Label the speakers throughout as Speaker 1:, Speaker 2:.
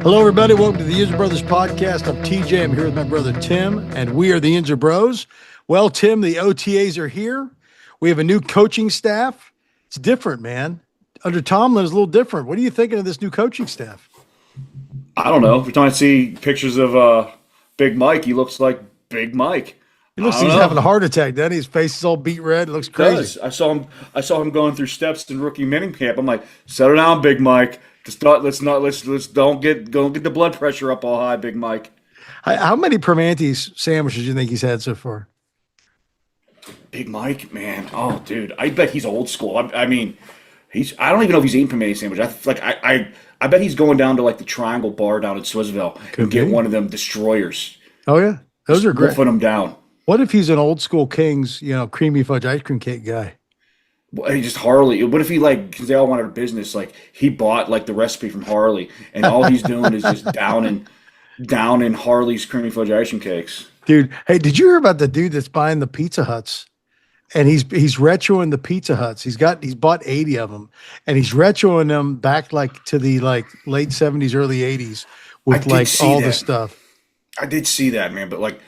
Speaker 1: Hello, everybody. Welcome to the Yinzer Brothers podcast. I'm TJ. I'm here with my brother Tim, and we are the Yinzer Bros. Well, Tim, the OTAs are here. We have a new coaching staff. It's different, man. Under Tomlin, it's a little different. What are you thinking of this new coaching staff?
Speaker 2: I don't know. Every time I see pictures of Big Mike, he looks like Big Mike.
Speaker 1: He looks like he's having a heart attack. Then his face is all beat red. It looks crazy.
Speaker 2: I saw him. I saw him going through steps in rookie minicamp. camp. I'm like, settle down, Big Mike. Let's don't get the blood pressure up all high, Big Mike.
Speaker 1: How many Permante's sandwiches do you think he's had so far?
Speaker 2: Big Mike, man. Oh, dude, I bet he's old school. I mean, I don't even know if he's eating Permane sandwich. I bet he's going down to like the Triangle Bar down in Swissville and get one of them destroyers.
Speaker 1: Oh yeah, those are great.
Speaker 2: Wolfing them down.
Speaker 1: What if he's an old school King's, creamy fudge ice cream cake guy?
Speaker 2: He just Harley. What if he because they all wanted a business, like he bought like the recipe from Harley, and all he's doing is just down in Harley's creamy fudge ice cream cakes.
Speaker 1: Dude, hey, did you hear about the dude that's buying the Pizza Huts? And he's retroing the Pizza Huts. He's bought 80 of them, and he's retroing them back like to the late 70s, early 80s with like all the stuff.
Speaker 2: I did see that, man, but like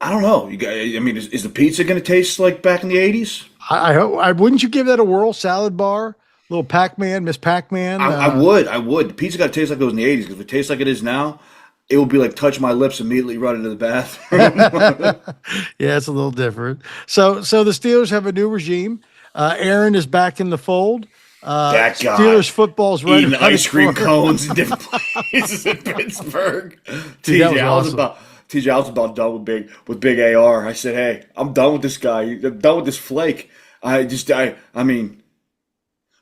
Speaker 2: I don't know. I mean, is the pizza going to taste like back in the 80s?
Speaker 1: I hope. Wouldn't you give that a whirl? Salad bar, little Pac-Man, Miss Pac-Man.
Speaker 2: I would. The pizza got to taste like it was in the 80s, because if it tastes like it is now, it would be like touch my lips, immediately run into the bathroom.
Speaker 1: Yeah, it's a little different. So the Steelers have a new regime. Aaron is back in the fold.
Speaker 2: That guy.
Speaker 1: Steelers football's running
Speaker 2: eating ice cream cones in different places in Pittsburgh.
Speaker 1: Dude, that was awesome.
Speaker 2: TJ, I was about done with big AR. I said, hey, I'm done with this guy. I'm done with this flake. I mean,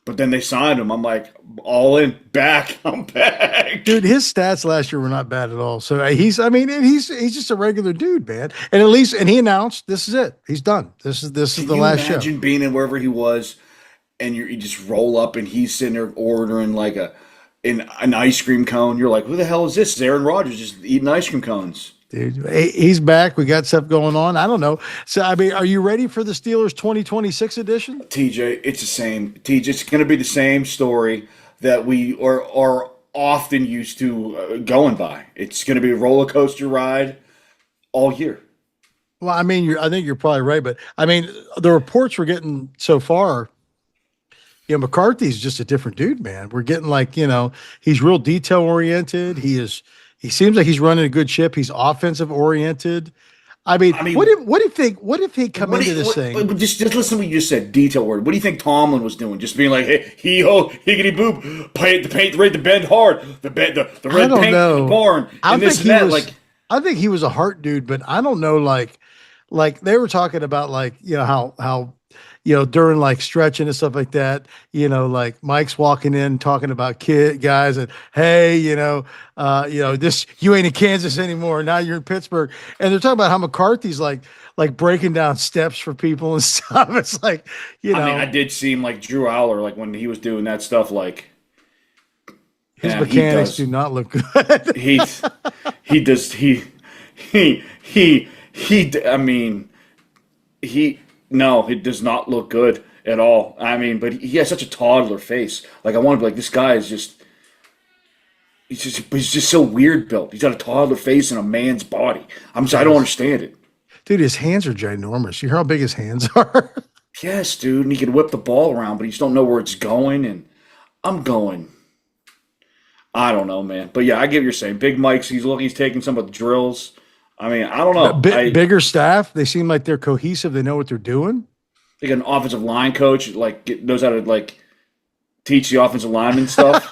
Speaker 2: but then they signed him. I'm like, all in, back. I'm back.
Speaker 1: Dude, his stats last year were not bad at all. So he's just a regular dude, man. And he announced, this is it. He's done. This is the last show.
Speaker 2: Imagine being in wherever he was, and you just roll up, and he's sitting there ordering like an ice cream cone. You're like, who the hell is this? It's Aaron Rodgers just eating ice cream cones.
Speaker 1: Dude, he's back. We got stuff going on. I don't know. So, I mean, are you ready for the Steelers 2026 edition?
Speaker 2: TJ, it's the same. TJ, it's going to be the same story that we are often used to going by. It's going to be a roller coaster ride all year.
Speaker 1: Well, I mean, I think you're probably right. But, I mean, the reports we're getting so far, McCarthy's just a different dude, man. We're getting he's real detail-oriented. He seems like he's running a good ship. He's offensive oriented. I mean, what if he come into this thing?
Speaker 2: Just listen to what you just said. Detail word. What do you think Tomlin was doing? Just being like, hey, hee-ho, higgity boop, paint the ready to bend hard, the red paint in the barn, and this and that.
Speaker 1: I think he was a heart dude, but I don't know. Like they were talking about how during like stretching and stuff like that, like Mike's walking in talking about guys and, hey, this, you ain't in Kansas anymore. Now you're in Pittsburgh. And they're talking about how McCarthy's like breaking down steps for people and stuff. It's like, I mean,
Speaker 2: I did see him like Drew Aller, like when he was doing that stuff, like
Speaker 1: his mechanics do not look good.
Speaker 2: No, it does not look good at all. I mean, but he has such a toddler face. Like, I want to be like, this guy is he's just so weird built. He's got a toddler face and a man's body. I don't understand it.
Speaker 1: Dude, his hands are ginormous. You hear how big his hands are?
Speaker 2: Yes, dude. And he can whip the ball around, but you just don't know where it's going. And I don't know, man. But yeah, I get what you're saying. Big Mike's, he's taking some of the drills. I mean, I don't know.
Speaker 1: Bigger staff. They seem like they're cohesive. They know what they're doing.
Speaker 2: They got an offensive line coach, knows how to teach the offensive linemen stuff.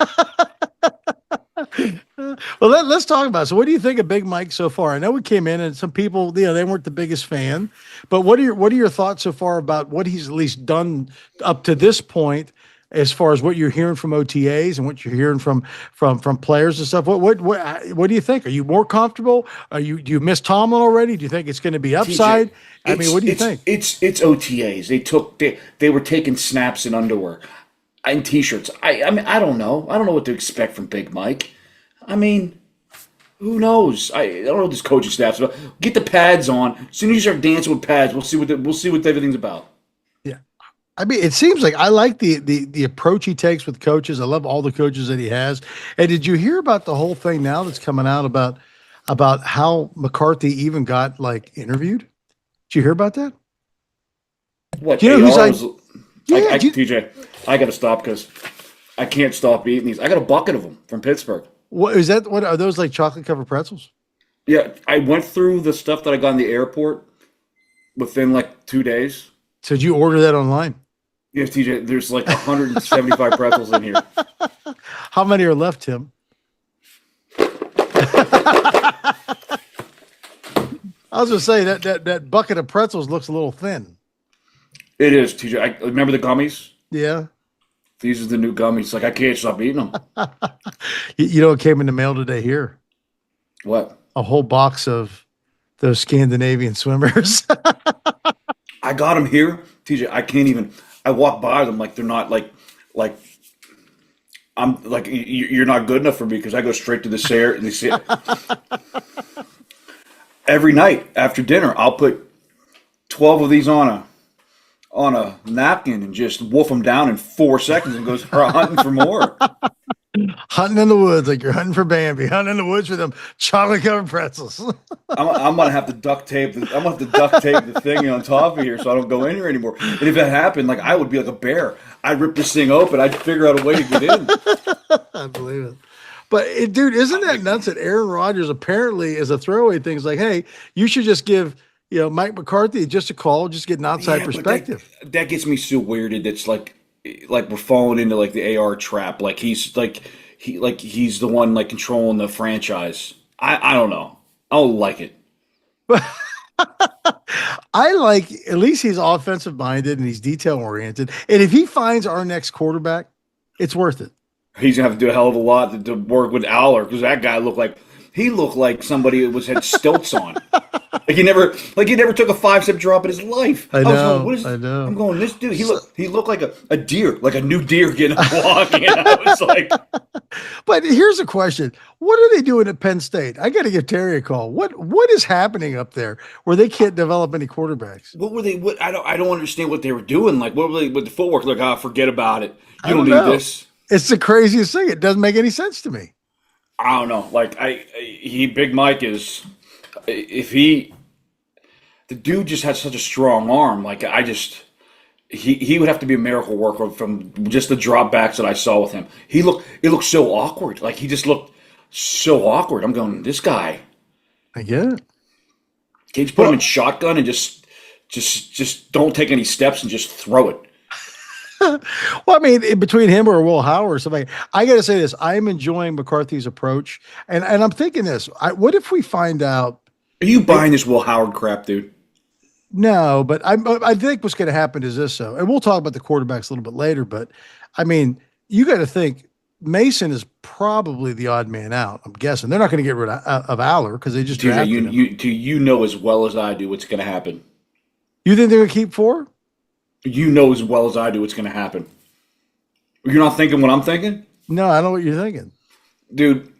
Speaker 1: Well, let's talk about it. So what do you think of Big Mike so far? I know we came in and some people, they weren't the biggest fan, but what are your thoughts so far about what he's at least done up to this point, as far as what you're hearing from OTAs and what you're hearing from players and stuff? What do you think? Are you more comfortable? Do you miss Tomlin already? Do you think it's going to be upside? I mean, what do you think?
Speaker 2: It's OTAs. They were taking snaps in underwear and t-shirts. I mean, I don't know. I don't know what to expect from Big Mike. I mean, who knows? I don't know what this coaching staff's about. Get the pads on. As soon as you start dancing with pads, we'll see what everything's about.
Speaker 1: Yeah, I mean, it seems like I like the approach he takes with coaches. I love all the coaches that he has. And did you hear about the whole thing now that's coming out about how McCarthy even got like interviewed? Did you hear about that?
Speaker 2: What
Speaker 1: Do you know who's
Speaker 2: AR
Speaker 1: like?
Speaker 2: was?
Speaker 1: Yeah,
Speaker 2: TJ, I got to stop because I can't stop eating these. I got a bucket of them from Pittsburgh.
Speaker 1: what is that? What are those like chocolate covered pretzels?
Speaker 2: Yeah, I went through the stuff that I got in the airport within like 2 days.
Speaker 1: So did you order that online?
Speaker 2: Yes, TJ, there's like 175 pretzels in here.
Speaker 1: How many are left, Tim? I was gonna say that bucket of pretzels looks a little thin.
Speaker 2: It is, TJ. Remember the gummies?
Speaker 1: Yeah.
Speaker 2: These are the new gummies. Like I can't stop eating them.
Speaker 1: You know what came in the mail today here?
Speaker 2: What?
Speaker 1: A whole box of those Scandinavian swimmers.
Speaker 2: I got them here, TJ. I can't even. I walk by them like they're not like I'm like you're not good enough for me because I go straight to the Sarah. Every night after dinner, I'll put 12 of these on a napkin and just wolf them down in 4 seconds and goes hunting for more.
Speaker 1: Hunting in the woods like you're hunting for Bambi. Hunting in the woods for them chocolate covered pretzels.
Speaker 2: I'm gonna have to duct tape. I'm gonna have to duct tape the thing on top of here so I don't go in here anymore. And if that happened, like I would be like a bear. I'd rip this thing open. I'd figure out a way to get in.
Speaker 1: I believe it. But dude, isn't that nuts that Aaron Rodgers apparently is a throwaway thing? It's like, hey, you should just give Mike McCarthy just a call, just get an outside
Speaker 2: Yeah, but that
Speaker 1: perspective.
Speaker 2: that gets me so weirded. It's like we're falling into like the AR trap. Like he's the one like controlling the franchise. I don't know. I don't like it.
Speaker 1: I like at least he's offensive minded and he's detail oriented. And if he finds our next quarterback, it's worth it.
Speaker 2: He's gonna have to do a hell of a lot to work with Aller because that guy looked like somebody that was had stilts on. Like he never took a 5 step drop in his life.
Speaker 1: I
Speaker 2: I was going,
Speaker 1: know,
Speaker 2: what is
Speaker 1: I know.
Speaker 2: I'm going, this dude,
Speaker 1: So,
Speaker 2: he looked like a deer, like a new deer getting up walking. And I was like,
Speaker 1: but here's a question: what are they doing at Penn State? I got to give Terry a call. What is happening up there where they can't develop any quarterbacks?
Speaker 2: what were they what I don't understand what they were doing. Like what were they with the footwork? Like, forget about it.
Speaker 1: I
Speaker 2: You don't
Speaker 1: don't
Speaker 2: need
Speaker 1: know.
Speaker 2: this.
Speaker 1: It's the craziest thing. It doesn't make any sense to me.
Speaker 2: I don't know. Like he Big Mike is if he the dude just has such a strong arm. Like I just he would have to be a miracle worker from just the drop backs that I saw with him. It looked so awkward. Like he just looked so awkward. I'm going, this guy.
Speaker 1: I get it.
Speaker 2: Can you just put him in
Speaker 1: Well,
Speaker 2: shotgun and just don't take any steps and just throw it?
Speaker 1: well, I mean, between him or Will Howard or something, I got to say this: I am enjoying McCarthy's approach, and I'm thinking this: what if we find out?
Speaker 2: Are you
Speaker 1: It,
Speaker 2: buying this Will Howard crap, dude?
Speaker 1: no, but I think what's going to happen is this. So, and we'll talk about the quarterbacks a little bit later. But I mean, you got to think Mason is probably the odd man out. I'm guessing they're not going to get rid of Aller because they just
Speaker 2: TJ,
Speaker 1: drafted him.
Speaker 2: you know as well as I do what's going to happen.
Speaker 1: You think they're going to keep four?
Speaker 2: You know as well as I do what's going to happen. You're not thinking what I'm thinking?
Speaker 1: No, I know what you're thinking.
Speaker 2: Dude,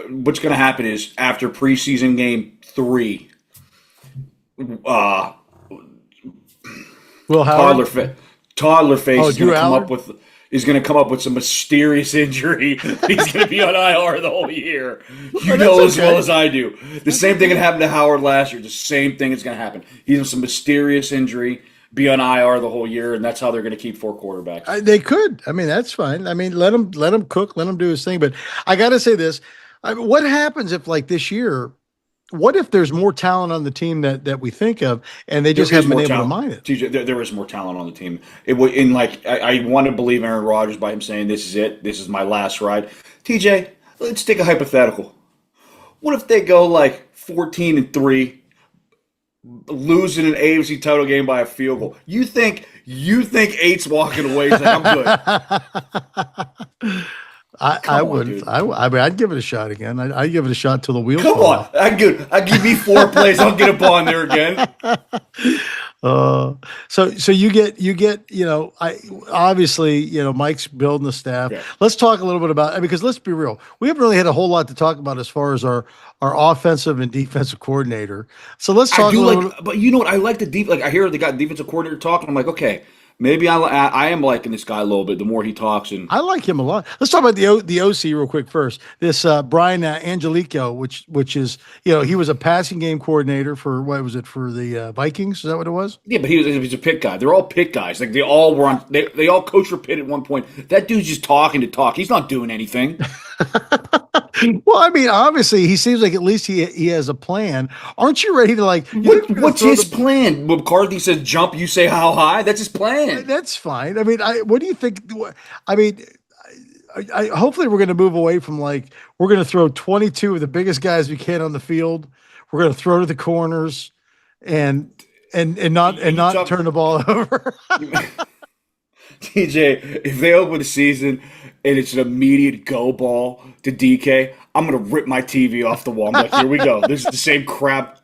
Speaker 2: what's going to happen is after preseason game 3, uh,
Speaker 1: Will Howard?
Speaker 2: toddler fa- toddler face
Speaker 1: Oh,
Speaker 2: is going
Speaker 1: Drew
Speaker 2: to come
Speaker 1: Aller?
Speaker 2: up with some mysterious injury. He's going to be on IR the whole year. You
Speaker 1: Well, that's
Speaker 2: know as well
Speaker 1: okay.
Speaker 2: as I do. The same thing that happened to Howard last year. The same thing is going to happen. He's in some mysterious injury, be on IR the whole year, and that's how they're going to keep 4 quarterbacks.
Speaker 1: They could. I mean, that's fine. I mean, let him cook, let him do his thing. But I got to say this: what happens if, like this year, what if there's more talent on the team that we think of, and they just
Speaker 2: There is
Speaker 1: haven't been
Speaker 2: more
Speaker 1: able to
Speaker 2: talent.
Speaker 1: mine it?
Speaker 2: TJ, there is more talent on the team. It would in like I want to believe Aaron Rodgers by him saying this is it. This is my last ride. TJ, let's take a hypothetical. What if they go like 14-3, losing an AFC title game by a field goal? You think eight's walking away? He's like, I'm good.
Speaker 1: I
Speaker 2: Come on,
Speaker 1: wouldn't.
Speaker 2: dude.
Speaker 1: I mean, I'd give it a shot again. I'd give it a shot till the wheels
Speaker 2: Come
Speaker 1: fall
Speaker 2: on.
Speaker 1: off.
Speaker 2: I give me 4 plays. I'll get up on there again.
Speaker 1: Uh, so you get I obviously Mike's building the staff.
Speaker 2: Yeah.
Speaker 1: Let's talk a little bit about because let's be real, we haven't really had a whole lot to talk about as far as our offensive and defensive coordinator. So let's
Speaker 2: I
Speaker 1: talk a
Speaker 2: do
Speaker 1: little.
Speaker 2: like, but you know what? I like the deep. Like I hear they got defensive coordinator talking. I'm like, okay, Maybe I am liking this guy a little bit the more he talks. And
Speaker 1: I like him a lot. Let's talk about the OC real quick first. This Brian Angelico, which is he was a passing game coordinator for what was it for the Vikings? Is that what it was?
Speaker 2: yeah, but he's a pit guy. They're all pit guys. Like they all were on. They all coached for Pitt at one point. That dude's just talking to talk. He's not doing anything.
Speaker 1: Well, I mean, obviously, he seems like at least he has a plan. Aren't you ready to like? You think we're going to
Speaker 2: What's
Speaker 1: throw
Speaker 2: his
Speaker 1: the?
Speaker 2: plan? When McCarthy says jump, you say how high. That's his plan.
Speaker 1: That's fine. I mean, what do you think? I mean, hopefully we're going to move away from like we're going to throw 22 of the biggest guys we can on the field. We're going to throw to the corners and
Speaker 2: You
Speaker 1: not
Speaker 2: talk,
Speaker 1: turn the ball over.
Speaker 2: TJ. If they open the season and it's an immediate go ball to DK, I'm gonna rip my TV off the wall. I'm like, here we go. This is the same crap.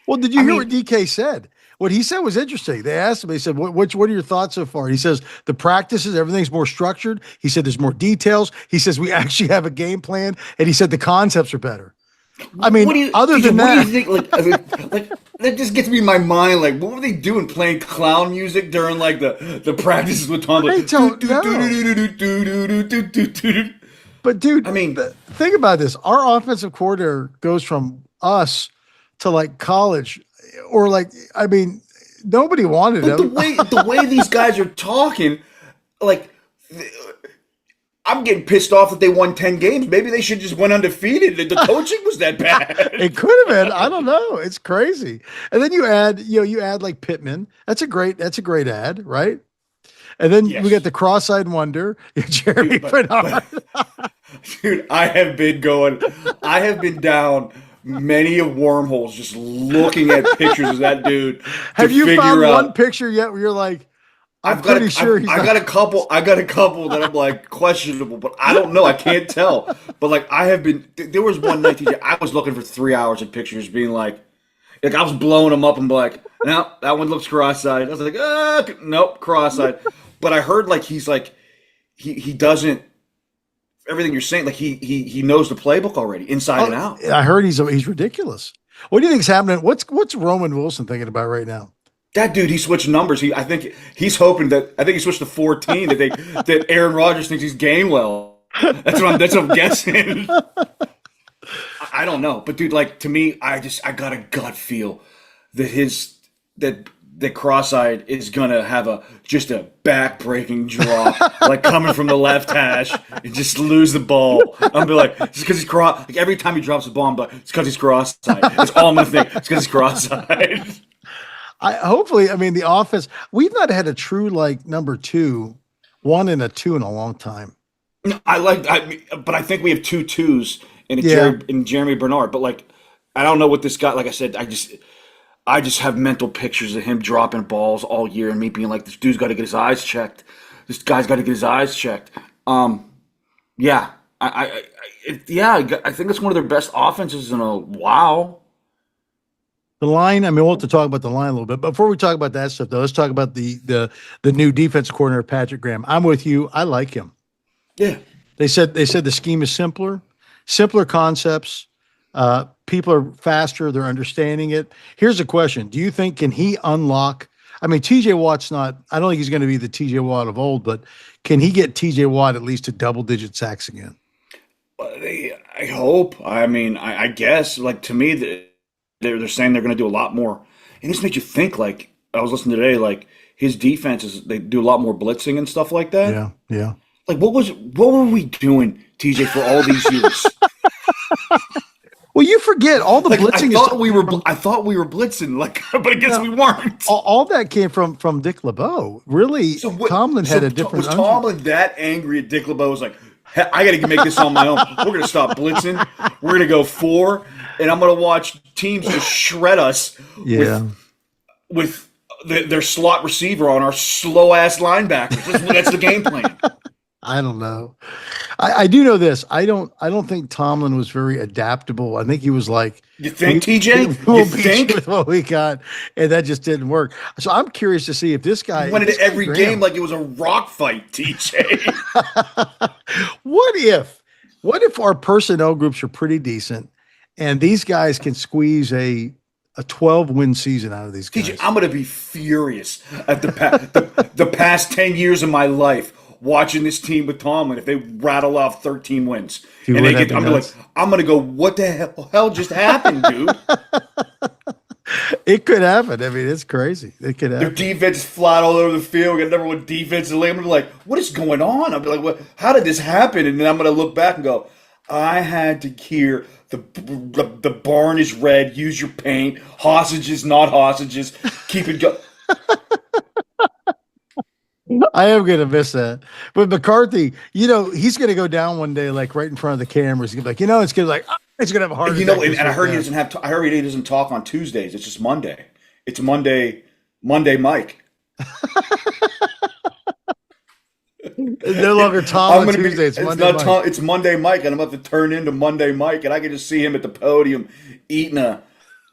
Speaker 1: Well, did you
Speaker 2: I
Speaker 1: hear what
Speaker 2: mean,
Speaker 1: DK said? What he said was interesting. They asked him, he said, what are your thoughts so far? He says, the practices, everything's more structured. He said, there's more details. He says, we actually have a game plan. And he said, the concepts are better. I mean,
Speaker 2: what do you,
Speaker 1: other
Speaker 2: TJ,
Speaker 1: than
Speaker 2: what do you
Speaker 1: that,
Speaker 2: think? Like that just gets me in my mind. Like, what were they doing? Playing clown music during like the practices with Tom?
Speaker 1: I
Speaker 2: Like,
Speaker 1: don't know. But
Speaker 2: I
Speaker 1: dude,
Speaker 2: mean,
Speaker 1: think about this. Our offensive coordinator goes from us to like college or like, I mean, nobody wanted
Speaker 2: but
Speaker 1: him.
Speaker 2: the way these guys are talking, like. I'm getting pissed off that they won 10 games. Maybe they should just went undefeated. The coaching was that bad.
Speaker 1: It could have been. I don't know. It's crazy. And then you add like Pittman. That's a great ad, right? And then we got
Speaker 2: Yes.
Speaker 1: the cross-eyed wonder, Jeremy
Speaker 2: But
Speaker 1: Bernard.
Speaker 2: dude, I have been down many of wormholes just looking at pictures of that dude to
Speaker 1: Have you
Speaker 2: figure
Speaker 1: found one
Speaker 2: out.
Speaker 1: picture yet where you're like, I'm
Speaker 2: I've got
Speaker 1: pretty sure he's
Speaker 2: I
Speaker 1: not.
Speaker 2: got a couple. I got a couple that I'm like questionable, but I don't know. I can't tell. But like I have been. There was one night TJ, I was looking for 3 hours of pictures, being like I was blowing them up and be like, no, that one looks cross-eyed. I was like, nope, cross-eyed. But I heard like he's like he doesn't everything you're saying. Like he knows the playbook already inside and out.
Speaker 1: I heard he's ridiculous. What do you think's happening? What's Roman Wilson thinking about right now?
Speaker 2: That dude, he switched numbers. I think he's hoping that I think he switched to 14 that Aaron Rodgers thinks he's Gainwell. That's what I'm guessing. I don't know, but dude, like to me, I got a gut feel that that cross-eyed is gonna have just a back-breaking drop, like coming from the left hash and just lose the ball. I'm be like, just because he's cross. Like every time he drops the ball, I'm like, it's because he's cross-eyed. It's all I'm gonna think. It's because he's cross-eyed.
Speaker 1: I mean, the offense, we've not had a true like number two, one and a two in a long time.
Speaker 2: But I think we have two twos in
Speaker 1: Yeah.
Speaker 2: Jeremy Bernard. But like, I don't know what this guy. Like I said, I just have mental pictures of him dropping balls all year and me being like, this dude's got to get his eyes checked. This guy's got to get his eyes checked. Yeah, I think it's one of their best offenses in a while.
Speaker 1: The line, I mean, we'll have to talk about the line a little bit. But before we talk about that stuff, though, let's talk about the new defense coordinator, Patrick Graham. I'm with you. I like him.
Speaker 2: Yeah,
Speaker 1: They said the scheme is simpler concepts. People are faster. They're understanding it. Here's a question: do you think can he unlock? I mean, T.J. Watt's not. I don't think he's going to be the T.J. Watt of old, but can he get T.J. Watt at least to double-digit sacks again?
Speaker 2: I hope. I mean, I guess. Like to me, they're saying they're going to do a lot more, and this makes you think. Like I was listening today, like his defenses, they do a lot more blitzing and stuff like that.
Speaker 1: Yeah, yeah.
Speaker 2: Like what were we doing, TJ, for all these years?
Speaker 1: Well, you forget all the
Speaker 2: Like
Speaker 1: blitzing is
Speaker 2: I thought we were blitzing, like, but I guess
Speaker 1: no,
Speaker 2: we weren't.
Speaker 1: all that came from Dick LeBeau. Really,
Speaker 2: So what?
Speaker 1: Tomlin
Speaker 2: So
Speaker 1: had a different.
Speaker 2: was Tomlin that angry at Dick LeBeau? Was like, "Hey, I got to make this on my own. We're going to stop blitzing. We're going to go four, and I'm going to watch teams just shred us
Speaker 1: Yeah.
Speaker 2: with their slot receiver on our slow ass linebackers. That's the game plan.
Speaker 1: I don't know. I do know this. I don't think Tomlin was very adaptable. I think he was like,
Speaker 2: You think, TJ?
Speaker 1: we'll
Speaker 2: You
Speaker 1: beat
Speaker 2: think?
Speaker 1: you with what we got, and that just didn't work. So I'm curious to see if this guy
Speaker 2: He went
Speaker 1: if this
Speaker 2: into
Speaker 1: guy
Speaker 2: every
Speaker 1: Graham-
Speaker 2: game like it was a rock fight, TJ.
Speaker 1: what if our personnel groups are pretty decent, and these guys can squeeze a a 12-win season out of these
Speaker 2: TJ,
Speaker 1: guys.
Speaker 2: I'm gonna be furious at the past 10 years of my life watching this team with Tomlin if they rattle off 13 wins
Speaker 1: Dude,
Speaker 2: and
Speaker 1: would
Speaker 2: they
Speaker 1: that
Speaker 2: get.
Speaker 1: be
Speaker 2: I'm like,
Speaker 1: nuts?
Speaker 2: I'm gonna go. What the hell just happened, dude?
Speaker 1: It could happen. I mean, it's crazy. It could
Speaker 2: Their
Speaker 1: happen.
Speaker 2: defense is flat all over the field. We got number one defense in the league. I'm gonna be like, what is going on? I'll be like, what? How did this happen? And then I'm gonna look back and go, I had to hear the barn is red. Use your paint. Hostages, not hostages. Keep it going.
Speaker 1: I am gonna miss that. But McCarthy, he's gonna go down one day, like right in front of the cameras. He's gonna be like, it's gonna like, he's gonna have a heart attack.
Speaker 2: And
Speaker 1: Just
Speaker 2: I
Speaker 1: went
Speaker 2: heard he
Speaker 1: down.
Speaker 2: doesn't have. I heard he doesn't talk on Tuesdays. It's just Monday. It's Monday. Monday, Mike.
Speaker 1: It's no longer Tom
Speaker 2: I'm
Speaker 1: on
Speaker 2: gonna be.
Speaker 1: Tuesday. It's
Speaker 2: It's
Speaker 1: Monday,
Speaker 2: not
Speaker 1: Mike.
Speaker 2: Tom. It's Monday, Mike, and I'm about to turn into Monday, Mike, and I can just see him at the podium eating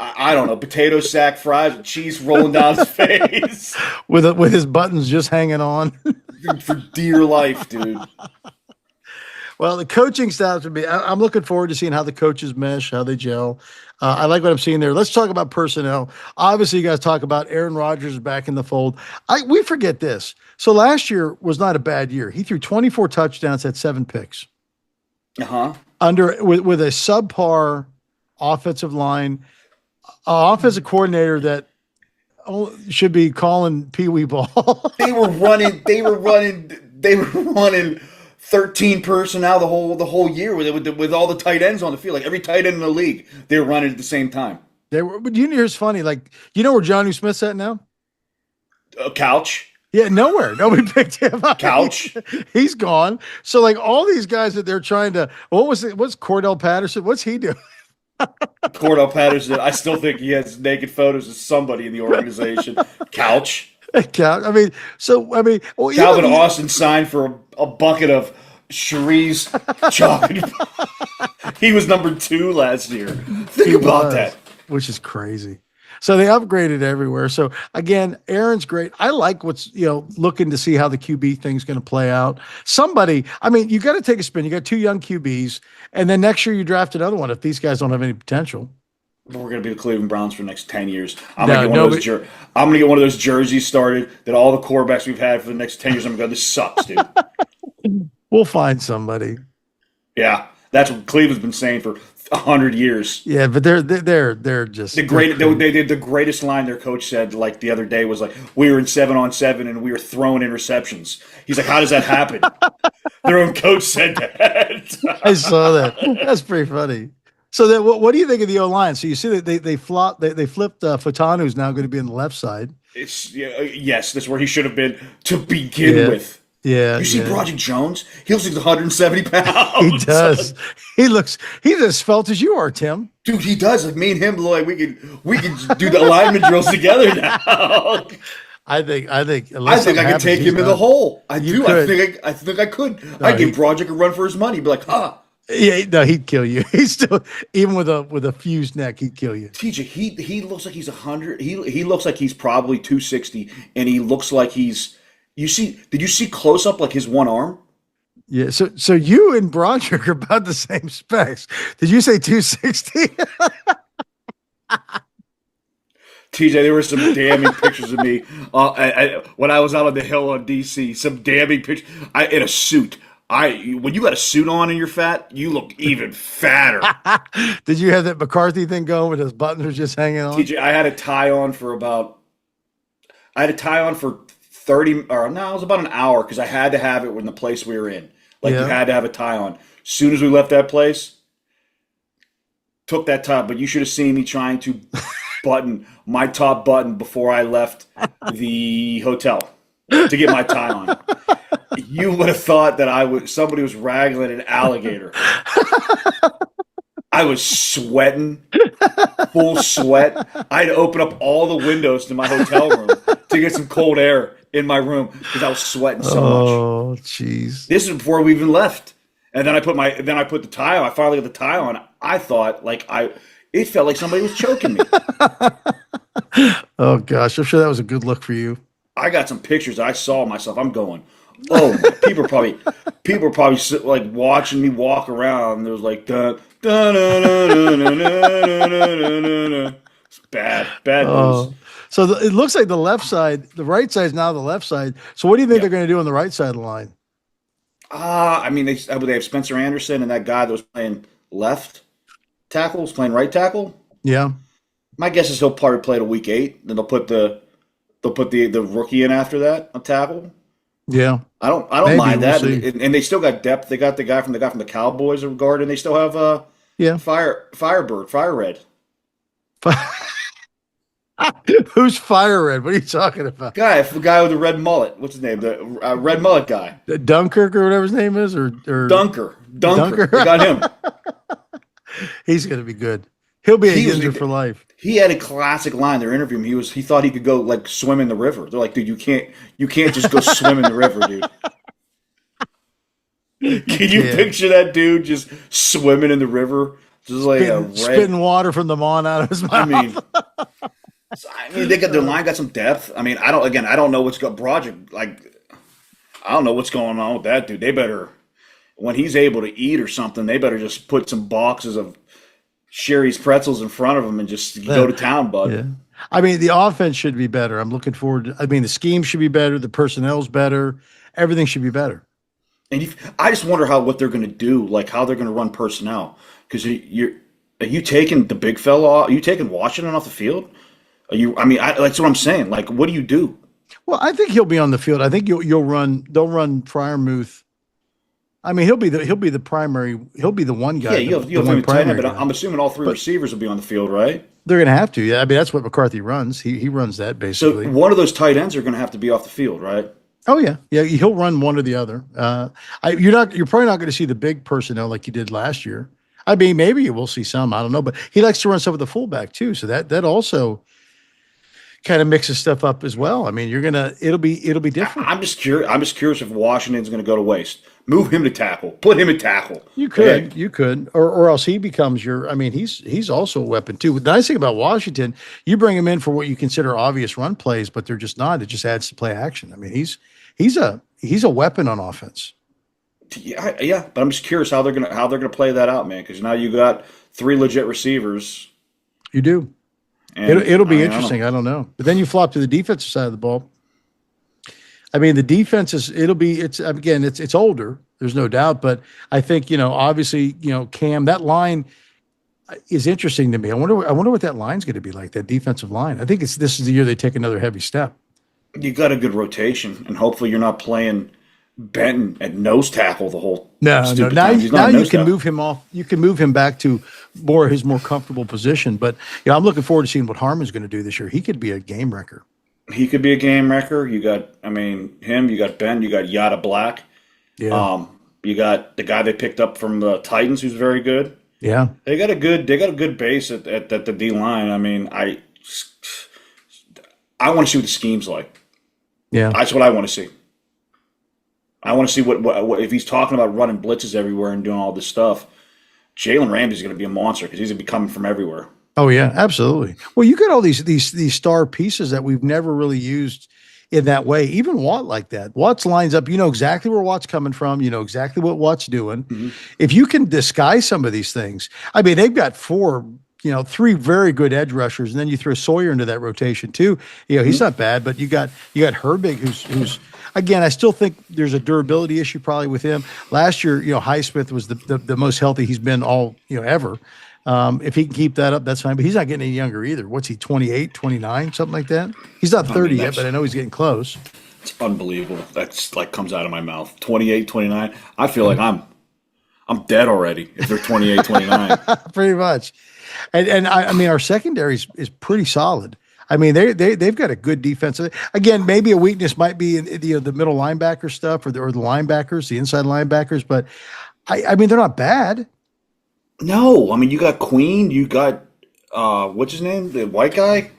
Speaker 2: I don't know, potato sack fries with cheese rolling down his face
Speaker 1: With his buttons just hanging on.
Speaker 2: for dear life, dude.
Speaker 1: Well, the coaching staff would be. I'm looking forward to seeing how the coaches mesh, how they gel. I like what I'm seeing there. Let's talk about personnel. Obviously, you guys talk about Aaron Rodgers back in the fold. We forget this. So last year was not a bad year. He threw 24 touchdowns, had 7 picks
Speaker 2: Uh huh.
Speaker 1: with a subpar offensive line, offensive coordinator that should be calling Pee Wee ball.
Speaker 2: They were running. They were running 13 personnel the whole year with all the tight ends on the field. Like every tight end in the league, they were running at the same time.
Speaker 1: They were, but here's funny. Like, where Johnny Smith's at now?
Speaker 2: A couch,
Speaker 1: Yeah, nowhere. Nobody picked him up.
Speaker 2: couch.
Speaker 1: He's gone. So like all these guys that they're trying to, what's Cordell Patterson? What's he doing?
Speaker 2: Cordell Patterson. I still think he has naked photos of somebody in the organization. Couch.
Speaker 1: Count. Well,
Speaker 2: Calvin Austin signed for a bucket of Cherie's chocolate. He was number 2 last year.
Speaker 1: he
Speaker 2: Think about
Speaker 1: was,
Speaker 2: that.
Speaker 1: which is crazy. So they upgraded everywhere. So again, Aaron's great. I like what's, looking to see how the QB thing's going to play out. You got to take a spin. You got 2 young QBs, and then next year you draft another one if these guys don't have any potential.
Speaker 2: We're going to be the Cleveland Browns for the next 10 years. I'm
Speaker 1: No,
Speaker 2: going to get
Speaker 1: nobody,
Speaker 2: I'm going to get one of those jerseys started that all the quarterbacks we've had for the next 10 years. I'm going to go, this sucks, dude.
Speaker 1: we'll find somebody.
Speaker 2: Yeah, that's what Cleveland's been saying for 100 years.
Speaker 1: Yeah, but they're just
Speaker 2: They did the greatest line their coach said like the other day was like, we were in 7-on-7 and we were throwing interceptions. He's like, how does that happen? Their own coach said that.
Speaker 1: I saw that. That's pretty funny. So then, what do you think of the O line? So you see that they flipped Fatanu's now going to be on the left side.
Speaker 2: Yes, that's where he should have been to begin with.
Speaker 1: Yeah,
Speaker 2: You see
Speaker 1: yeah.
Speaker 2: Broderick Jones? He looks like he's 170 pounds.
Speaker 1: He does. He's as svelte as you are, Tim.
Speaker 2: Dude, he does. Like me and him, like we could do the alignment drills together now.
Speaker 1: I think
Speaker 2: I
Speaker 1: unless
Speaker 2: think
Speaker 1: something
Speaker 2: I could
Speaker 1: happens,
Speaker 2: take
Speaker 1: he's
Speaker 2: him in the
Speaker 1: done.
Speaker 2: hole. I
Speaker 1: You
Speaker 2: do.
Speaker 1: could.
Speaker 2: I think I could.
Speaker 1: No,
Speaker 2: I'd give Broderick a run for his money. Be like,
Speaker 1: Yeah, no, he'd kill you. He's still even with a fused neck, he'd kill you.
Speaker 2: TJ, he looks like he's 100. He looks like he's probably 260, and he looks like he's. Did you see close up like his one arm?
Speaker 1: Yeah. So you and Broderick are about the same specs. Did you say 260?
Speaker 2: TJ, there were some damning pictures of me when I was out on the hill on DC. Some damning pictures. In a suit. When you got a suit on and you're fat, you look even fatter.
Speaker 1: Did you have that McCarthy thing going with his buttons are just hanging on?
Speaker 2: TJ, I had a tie on for 30, or no, it was about an hour because I had to have it in the place we were in. Like you
Speaker 1: Yeah.
Speaker 2: had to have a tie on. As soon as we left that place, took that tie. But you should have seen me trying to button my top button before I left the hotel to get my tie on. You would have thought that somebody was wrangling an alligator. I was sweating, full sweat. I had to open up all the windows to my hotel room to get some cold air in my room because I was sweating so much.
Speaker 1: Oh, jeez.
Speaker 2: This is before we even left. And then I put the tie on. I finally got the tie on. I thought it felt like somebody was choking me.
Speaker 1: Oh gosh, I'm sure that was a good look for you.
Speaker 2: I got some pictures. I saw myself. I'm going, oh, people are probably like watching me walk around. There was like, da, da, da, da, da, da, da, da, da, da. Bad news.
Speaker 1: Oh, so it looks like the right side is now the left side. So what do you think
Speaker 2: Yeah.
Speaker 1: they're going to do on the right side of the line?
Speaker 2: I mean, they have Spencer Anderson and that guy that was playing left tackle was playing right tackle.
Speaker 1: Yeah,
Speaker 2: My guess is he'll probably play to week 8. Then they'll put the rookie in after that on tackle.
Speaker 1: yeah,
Speaker 2: I don't
Speaker 1: maybe
Speaker 2: mind
Speaker 1: we'll
Speaker 2: that,
Speaker 1: see.
Speaker 2: and they still got depth. They got the guy from the Cowboys of guard, and they still have
Speaker 1: Yeah.
Speaker 2: Fire Red
Speaker 1: Who's Fire Red? What are you talking about?
Speaker 2: the guy with the red mullet. What's his name? The red mullet guy,
Speaker 1: Dunkirk or whatever his name is, or
Speaker 2: Dunker. They
Speaker 1: Dunker.
Speaker 2: got him.
Speaker 1: He's going to be good. He'll be a
Speaker 2: He was
Speaker 1: Yinzer for life.
Speaker 2: he had a classic line. They're interviewing him. He thought he could go like swim in the river. They're like, dude, you can't just go swim in the river, dude. Can you
Speaker 1: Yeah.
Speaker 2: picture that dude just swimming in the river, just like a
Speaker 1: Spitting
Speaker 2: red?
Speaker 1: water from the lawn out of his
Speaker 2: I
Speaker 1: mouth.
Speaker 2: mean, they got their line got some depth. I mean, I don't know what's got Broderick like. I don't know what's going on with that dude. They better when he's able to eat or something. They better just put some boxes of Sherry's pretzels in front of him and just go to town, bud.
Speaker 1: Yeah. I mean, the offense should be better. I'm looking forward to, I mean, the scheme should be better. The personnel's better. Everything should be better.
Speaker 2: And I just wonder what they're going to do, like how they're going to run personnel. Because are you taking the big fella off? Are you taking Washington off the field? Are you? I mean, that's what I'm saying. Like, what do you do?
Speaker 1: Well, I think he'll be on the field. I think they'll run Fryermuth. I mean, he'll be the one
Speaker 2: Yeah,
Speaker 1: guy,
Speaker 2: you
Speaker 1: the
Speaker 2: have
Speaker 1: one
Speaker 2: him tight end,
Speaker 1: primary
Speaker 2: but
Speaker 1: guy.
Speaker 2: I'm assuming all three
Speaker 1: But
Speaker 2: receivers will be on the field, right?
Speaker 1: they're going to have to. Yeah. I mean, that's what McCarthy runs. He runs that
Speaker 2: So
Speaker 1: basically.
Speaker 2: one of those tight ends are going to have to be off the field, right?
Speaker 1: Oh yeah. Yeah. He'll run one or the other. You're probably not going to see the big personnel like you did last year. I mean, maybe you will see some, I don't know, but he likes to run stuff with the fullback too. So that also kind of mixes stuff up as well. I mean, it'll be different.
Speaker 2: I'm just curious. I'm just curious if Washington's going to go to waste. Move him to tackle. Put him at tackle. Heck,
Speaker 1: You could, or else he becomes your. I mean, he's also a weapon too. The nice thing about Washington, you bring him in for what you consider obvious run plays, but they're just not. It just adds to play action. I mean, he's a weapon on offense.
Speaker 2: yeah, but I'm just curious how they're gonna play that out, man. Because now you got three legit receivers,
Speaker 1: You do.
Speaker 2: and
Speaker 1: It'll
Speaker 2: I
Speaker 1: be
Speaker 2: mean, I don't know.
Speaker 1: interesting. I don't know, but then you flop to the defensive side of the ball. I mean, the defense is. It's older. There's no doubt, but I think obviously Cam, that line is interesting to me. I wonder what that line's going to be like. That defensive line. I think this is the year they take another heavy step.
Speaker 2: You got a good rotation, and hopefully you're not playing Benton at nose tackle the whole
Speaker 1: No.
Speaker 2: stupid time. He's
Speaker 1: Now
Speaker 2: not a
Speaker 1: you
Speaker 2: nose
Speaker 1: can
Speaker 2: tackle.
Speaker 1: move him off. You can move him back to his more comfortable position. But I'm looking forward to seeing what Harmon's going to do this year. He could be a game wrecker.
Speaker 2: He could be a game wrecker. I mean, him. You got Ben. You got Yada Black.
Speaker 1: Yeah,
Speaker 2: You got the guy they picked up from the Titans, who's very good.
Speaker 1: yeah,
Speaker 2: They got a good base at the D line. I mean, I want to see what the scheme's like.
Speaker 1: yeah.
Speaker 2: That's what I want to see. I want to see what if he's talking about running blitzes everywhere and doing all this stuff. Jalen Ramsey's going to be a monster because he's going to be coming from everywhere.
Speaker 1: Oh yeah, absolutely. Well, you got all these star pieces that we've never really used in that way. Even Watt like that. Watt's lines up. You know exactly where Watt's coming from. You know exactly what Watt's doing.
Speaker 2: Mhm.
Speaker 1: If you can disguise some of these things, I mean, they've got three very good edge rushers, and then you throw Sawyer into that rotation too. He's not bad, but you got Herbig, who's again, I still think there's a durability issue probably with him. Last year, Highsmith was the most healthy he's been all ever. If he can keep that up, that's fine. But he's not getting any younger either. What's he, 28, 29, something like that? He's not
Speaker 2: I
Speaker 1: 30
Speaker 2: mean,
Speaker 1: yet, but I know he's getting close.
Speaker 2: it's unbelievable. That's like comes out of my mouth. 28, 29. I feel like I'm dead already if they're 28, 29.
Speaker 1: Pretty much. And I mean, our secondary is pretty solid. I mean, they've got a good defense. Again, maybe a weakness might be in the middle linebacker stuff or the linebackers, the inside linebackers. But I mean, they're not bad.
Speaker 2: No, I mean you got Queen, you got what's his name, the white guy.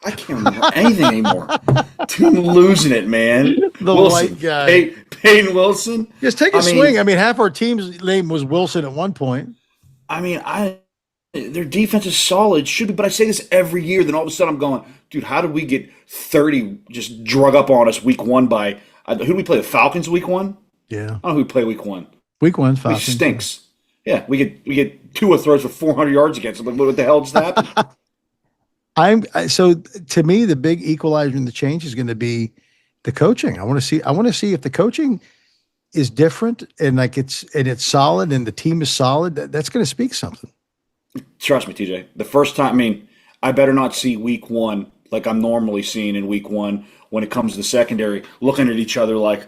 Speaker 2: I can't remember anything anymore. Dude, I'm losing it, man.
Speaker 1: The
Speaker 2: Wilson,
Speaker 1: white guy.
Speaker 2: Peyton Wilson.
Speaker 1: Just take a
Speaker 2: I mean,
Speaker 1: swing. I mean, half our team's name was Wilson at one point.
Speaker 2: I mean, their defense is solid, should be, but I say this every year. Then all of a sudden, I'm going, dude. How did we get 30 just drug up on us week one by who did we play? The Falcons week one.
Speaker 1: Yeah,
Speaker 2: I don't know who we play week one.
Speaker 1: week one,
Speaker 2: We
Speaker 1: Falcons. So to me, the big equalizer in the change is going to be the coaching. I want to see if the coaching is different and like it's solid and the team is solid. That's going to speak something.
Speaker 2: Trust me, TJ. The first time, I mean, I better not see week one like I'm normally seeing in week one when it comes to the secondary, looking at each other like,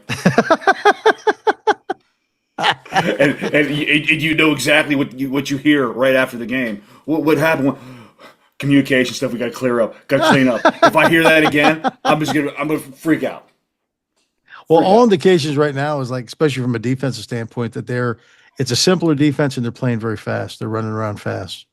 Speaker 2: and you know exactly what you hear right after the game. What happened? Communication stuff we got to clear up, got to clean up. If I hear that again, I'm gonna freak out.
Speaker 1: Well,
Speaker 2: Freak
Speaker 1: all
Speaker 2: out.
Speaker 1: indications right now is like, especially from a defensive standpoint, that it's a simpler defense and they're playing very fast. They're running around fast.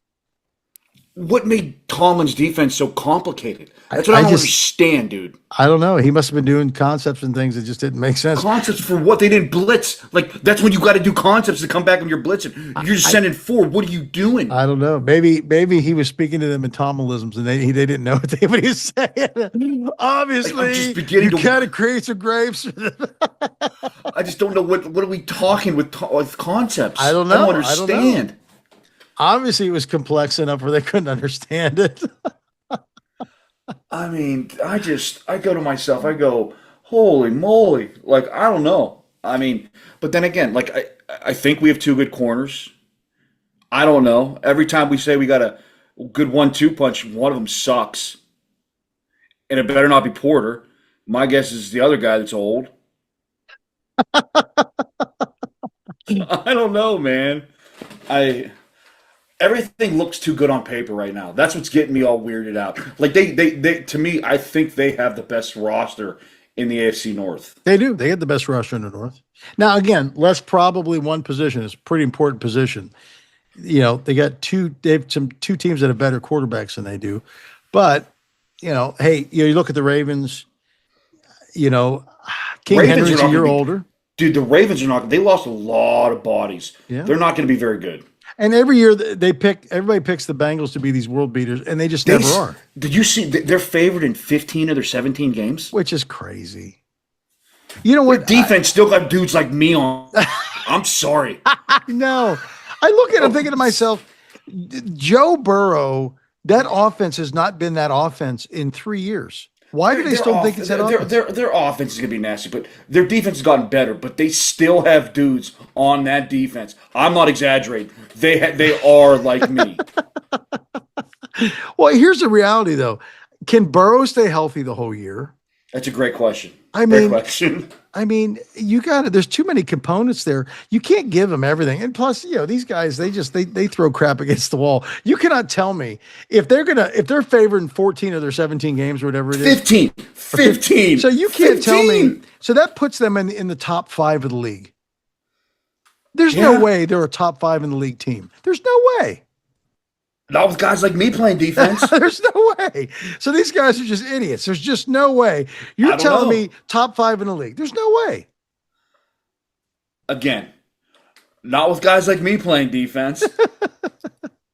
Speaker 2: What made Tomlin's defense so complicated?
Speaker 1: I,
Speaker 2: That's what I
Speaker 1: I
Speaker 2: don't
Speaker 1: just
Speaker 2: understand, dude.
Speaker 1: I don't know. He must have been doing concepts and things that just didn't make sense.
Speaker 2: Concepts for what? They didn't blitz. Like that's when you got to do concepts to come back when you're blitzing. You're just
Speaker 1: I
Speaker 2: sending forward. What are you doing?
Speaker 1: I don't know. Maybe he was speaking to them in Tomilisms and they didn't know what he was saying.
Speaker 2: Like I'm just
Speaker 1: Obviously,
Speaker 2: beginning
Speaker 1: you
Speaker 2: to.
Speaker 1: kind of create some grapes.
Speaker 2: I just don't know what are we talking with concepts.
Speaker 1: I don't
Speaker 2: I don't
Speaker 1: know. I don't know.
Speaker 2: understand.
Speaker 1: Obviously, it was complex enough where they couldn't understand it.
Speaker 2: I mean, I go to myself. I go, holy moly! Like I don't know. I mean, but then again, like I think we have two good corners. I don't know. Every time we say we got a good 1-2 punch, one of them sucks, and it better not be Porter. My guess is the other guy that's old. I don't know, man. I Everything looks too good on paper right now. That's what's getting me all weirded out. Like they to me, I think they have the best roster in the AFC North.
Speaker 1: They do. They had the best rusher in the North. Now, again, less probably one position. It's a pretty important position. They got they have two teams that have better quarterbacks than they do. But, hey, you look at the Ravens, you know, King
Speaker 2: Ravens are
Speaker 1: Henry's
Speaker 2: not
Speaker 1: a
Speaker 2: going
Speaker 1: year
Speaker 2: to be,
Speaker 1: older.
Speaker 2: dude. The Ravens are not. They lost a lot of bodies.
Speaker 1: Yeah.
Speaker 2: They're not going to be very good.
Speaker 1: And every year everybody picks the Bengals to be these world beaters, and they just
Speaker 2: They
Speaker 1: never are,
Speaker 2: did you see? They're favored in 15 of their 17 games.
Speaker 1: which is crazy. You know
Speaker 2: Their
Speaker 1: what?
Speaker 2: defense still got dudes like me on. I'm sorry.
Speaker 1: No. I look at him thinking to myself, Joe Burrow, that offense has not been that offense in 3 years. Why do they still think it's that offense?
Speaker 2: Their offense is going to be nasty, but their defense has gotten better. But they still have dudes on that defense. I'm not exaggerating. They are like me.
Speaker 1: Well, here's the reality, though. Can Burrow stay healthy the whole year?
Speaker 2: That's a great question.
Speaker 1: I
Speaker 2: Great
Speaker 1: mean,
Speaker 2: question.
Speaker 1: you got to, there's too many components there. You can't give them everything. And plus, these guys, they throw crap against the wall. You cannot tell me if they're favored in 14 of their 17 games or whatever it is.
Speaker 2: 15. 15.
Speaker 1: So you can't tell me.
Speaker 2: 15.
Speaker 1: So that puts them in the top 5 of the league. There's no
Speaker 2: Yeah.
Speaker 1: way they're a top 5 in the league team. There's no way.
Speaker 2: Not with guys like me playing defense.
Speaker 1: There's no way. So these guys are just idiots. There's just no way.
Speaker 2: I
Speaker 1: You're
Speaker 2: don't
Speaker 1: telling
Speaker 2: know.
Speaker 1: me top 5 in the league. There's no way.
Speaker 2: Again, not with guys like me playing defense.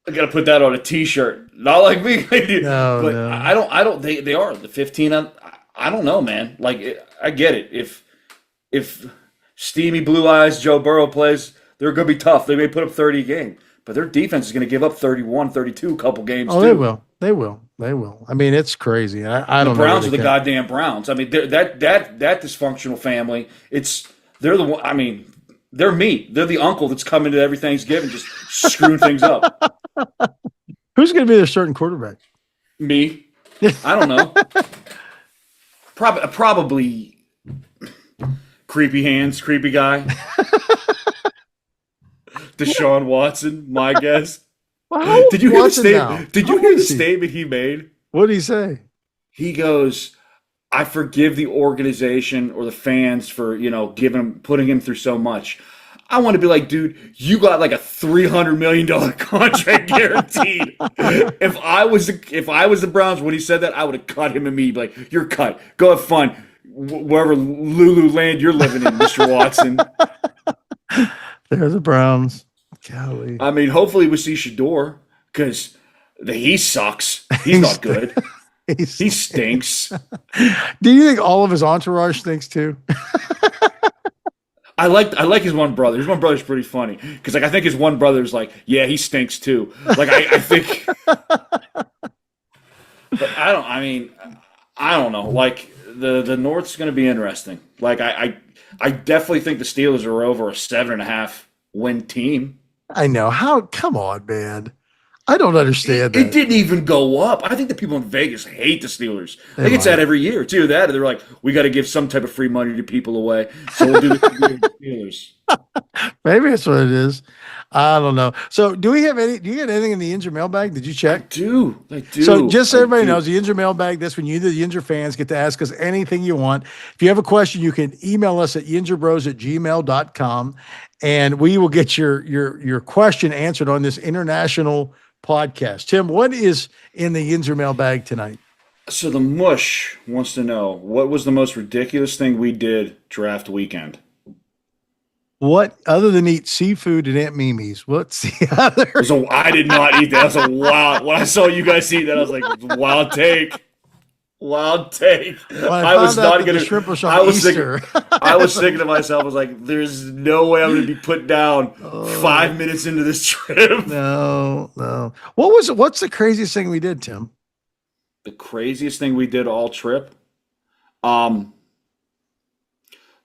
Speaker 2: I gotta put that on a T-shirt. Not like me,
Speaker 1: No,
Speaker 2: but
Speaker 1: no.
Speaker 2: I don't. They are the 15. I don't know, man. Like I get it. If steamy blue eyes Joe Burrow plays, they're gonna be tough. They may put up 30 a game, but their defense is gonna give up 31, 32 a couple games
Speaker 1: Oh,
Speaker 2: too.
Speaker 1: they will. They will. They will. I mean, it's crazy. I
Speaker 2: The
Speaker 1: don't know. where
Speaker 2: Browns
Speaker 1: they
Speaker 2: are the
Speaker 1: can-
Speaker 2: goddamn Browns. I mean, that dysfunctional family. They're the one. I mean, they're me. They're the uncle that's coming to every Thanksgiving, just screwing things up.
Speaker 1: Who's going to be their starting quarterback?
Speaker 2: Me. I don't know. Probably creepy hands, creepy guy. Deshaun Watson, my guess.
Speaker 1: Well, how old
Speaker 2: Did you
Speaker 1: is
Speaker 2: hear the
Speaker 1: Watson
Speaker 2: statement?
Speaker 1: now?
Speaker 2: Did
Speaker 1: How
Speaker 2: you hear
Speaker 1: old
Speaker 2: the
Speaker 1: is he?
Speaker 2: statement he made?
Speaker 1: What did he say?
Speaker 2: He goes, "I forgive the organization or the fans for putting him through so much." I want to be like, dude, you got like a $300 million contract guaranteed. If I was the Browns when he said that, I would have cut him immediately. Like, you're cut. Go have fun. Wherever Lulu land you're living in, Mr. Watson.
Speaker 1: They're the Browns. Golly.
Speaker 2: I mean, hopefully we see Shador because he sucks. He's not good. He stinks.
Speaker 1: Do you think all of his entourage thinks too?
Speaker 2: I like his one brother. His one brother's pretty funny because I think his one brother's like, yeah, he stinks too. Like I think But I don't. I mean, I don't know. Like the North's going to be interesting. Like I definitely think the Steelers are over a 7.5 win team.
Speaker 1: I know how. Come on, man. I don't
Speaker 2: It,
Speaker 1: understand
Speaker 2: it
Speaker 1: that.
Speaker 2: didn't even go up. I think the people in Vegas hate the Steelers.
Speaker 1: They
Speaker 2: They get that
Speaker 1: might.
Speaker 2: every year. It's either that or they're like, we got to give some type of free money to people away, so we'll do this every year with the Steelers.
Speaker 1: Maybe that's what it is. I don't know. So, do we have any? Do you get anything in the Yinzer mailbag? Did you
Speaker 2: I
Speaker 1: check?
Speaker 2: do. I
Speaker 1: So,
Speaker 2: do.
Speaker 1: just so
Speaker 2: I
Speaker 1: everybody knows,
Speaker 2: do.
Speaker 1: the Yinzer mailbag. That's when you, the Yinzer fans, get to ask us anything you want. If you have a question, you can email us at yinzerbros@gmail.com, and we will get your question answered on this international podcast. Tim, what is in the Yinzer mailbag tonight?
Speaker 2: So the mush wants to know what was the most ridiculous thing we did draft weekend.
Speaker 1: What other than eat seafood and Aunt Mimi's? What's the other?
Speaker 2: So I did not eat that. That was a wild. When I saw you guys eat that, I was like, wild take, wild take.
Speaker 1: When I
Speaker 2: I was
Speaker 1: found out
Speaker 2: not
Speaker 1: that the
Speaker 2: gonna.
Speaker 1: shrimp was
Speaker 2: I
Speaker 1: on
Speaker 2: was thinking.
Speaker 1: Easter.
Speaker 2: I was thinking to myself, I was like, "There's no way I'm going to be put down
Speaker 1: Oh,
Speaker 2: 5 minutes into this trip."
Speaker 1: no, no. What was it? What's the craziest thing we did, Tim?
Speaker 2: The craziest thing we did all trip. Um,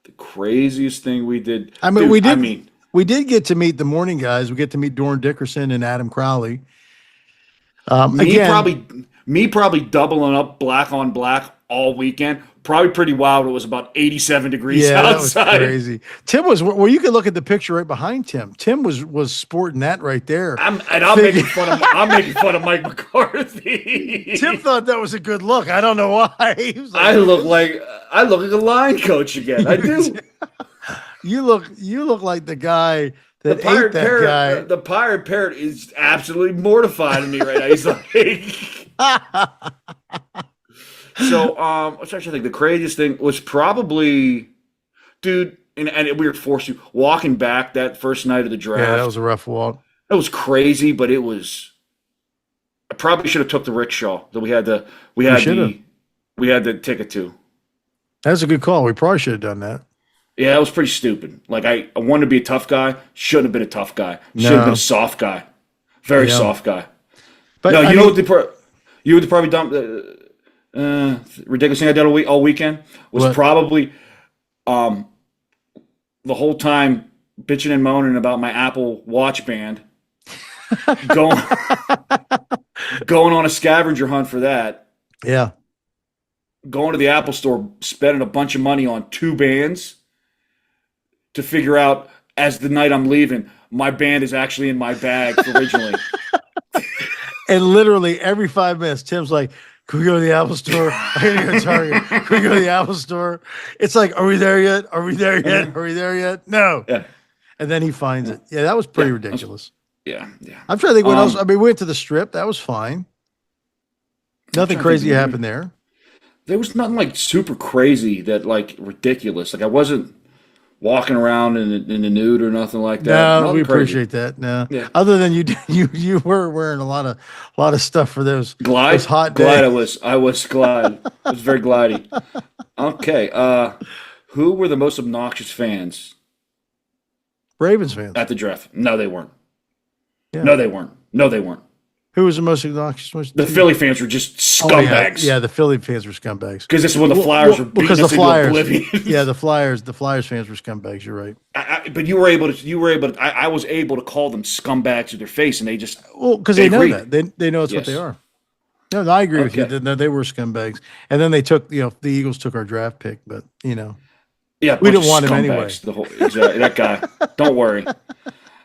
Speaker 2: the craziest thing we did,
Speaker 1: I mean,
Speaker 2: dude. I mean,
Speaker 1: we did get to meet the morning guys. We get to meet Dorn Dickerson and Adam Crowley.
Speaker 2: Me
Speaker 1: Again,
Speaker 2: probably me probably doubling up black on black all weekend. Probably pretty wild. It was about 87 degrees
Speaker 1: yeah, that was
Speaker 2: outside.
Speaker 1: crazy. Tim was well. You can look at the picture right behind Tim. Tim was sporting that right there.
Speaker 2: I'm
Speaker 1: Fig-
Speaker 2: making fun of Mike
Speaker 1: Tim
Speaker 2: McCarthy.
Speaker 1: thought that was a good look. I don't know why. He was like,
Speaker 2: I look like I look like a line coach again. I do.
Speaker 1: you look like the guy that ate that guy.
Speaker 2: The pirate parrot is absolutely mortified of me right now. He's like, so I was trying to think. The craziest thing was probably, dude, and we were forced to walking back that first night of the
Speaker 1: Yeah, that was
Speaker 2: draft.
Speaker 1: a rough walk.
Speaker 2: That was crazy, but it was. I probably should have took the rickshaw that we
Speaker 1: We
Speaker 2: had
Speaker 1: should have.
Speaker 2: the we had the ticket to.
Speaker 1: That's a good call. We probably should have done that.
Speaker 2: Yeah, that was pretty stupid. Like I wanted to be a tough guy, shouldn't have been a tough guy. Should have been a
Speaker 1: No.
Speaker 2: soft guy, very
Speaker 1: Yeah.
Speaker 2: soft guy.
Speaker 1: But
Speaker 2: No,
Speaker 1: I
Speaker 2: you know
Speaker 1: mean,
Speaker 2: what you would probably dump ridiculous thing I did all weekend was
Speaker 1: what?
Speaker 2: probably um, the whole time bitching and moaning about my Apple Watch band, going going on a scavenger hunt for that,
Speaker 1: Yeah.
Speaker 2: going to the Apple store, spending a bunch of money on two bands to figure out as the night I'm leaving, my band is actually in my bag originally.
Speaker 1: And literally every 5 minutes, Tim's like, "Can we go to the Apple store? I gotta go to Target. Can we go to the Apple store?" It's like, "Are we there yet? Are we there yet? Are we there yet?" No.
Speaker 2: Yeah,
Speaker 1: And then he finds it. Yeah, that was pretty
Speaker 2: yeah,
Speaker 1: ridiculous.
Speaker 2: yeah.
Speaker 1: I'm trying to think what else. I
Speaker 2: Um,
Speaker 1: mean, we went to the strip. That was fine.
Speaker 2: I'm
Speaker 1: Nothing
Speaker 2: trying to think.
Speaker 1: crazy happened there.
Speaker 2: There was nothing like super crazy that like ridiculous. Like I wasn't walking around in the nude or nothing like that.
Speaker 1: No, we
Speaker 2: Nothing crazy.
Speaker 1: appreciate that. No,
Speaker 2: Yeah.
Speaker 1: other than you were wearing a lot of stuff for those hot
Speaker 2: Glide.
Speaker 1: days.
Speaker 2: I was glide. I was very glidey. Okay. Who were the most obnoxious fans
Speaker 1: Ravens fans.
Speaker 2: at the draft? No, they weren't.
Speaker 1: Yeah.
Speaker 2: No, they weren't. No, they weren't.
Speaker 1: Who was the most obnoxious?
Speaker 2: The Philly fans were just
Speaker 1: Oh yeah,
Speaker 2: scumbags.
Speaker 1: yeah. The Philly fans were scumbags.
Speaker 2: Because this is when the Flyers were beating
Speaker 1: Because the
Speaker 2: us into
Speaker 1: Flyers,
Speaker 2: oblivion.
Speaker 1: yeah, the Flyers fans were scumbags. You're right.
Speaker 2: But you were able to. I was able to call them scumbags to their face, and they just
Speaker 1: Well, because
Speaker 2: they
Speaker 1: they know
Speaker 2: agreed.
Speaker 1: that they know it's what they
Speaker 2: Yes.
Speaker 1: are. No, I agree with you.
Speaker 2: Okay.
Speaker 1: They were scumbags, and then they took the Eagles took our draft pick, but
Speaker 2: Yeah,
Speaker 1: we
Speaker 2: bunch
Speaker 1: didn't
Speaker 2: of
Speaker 1: want him
Speaker 2: scumbags.
Speaker 1: anyway.
Speaker 2: Exactly, that guy. Don't worry.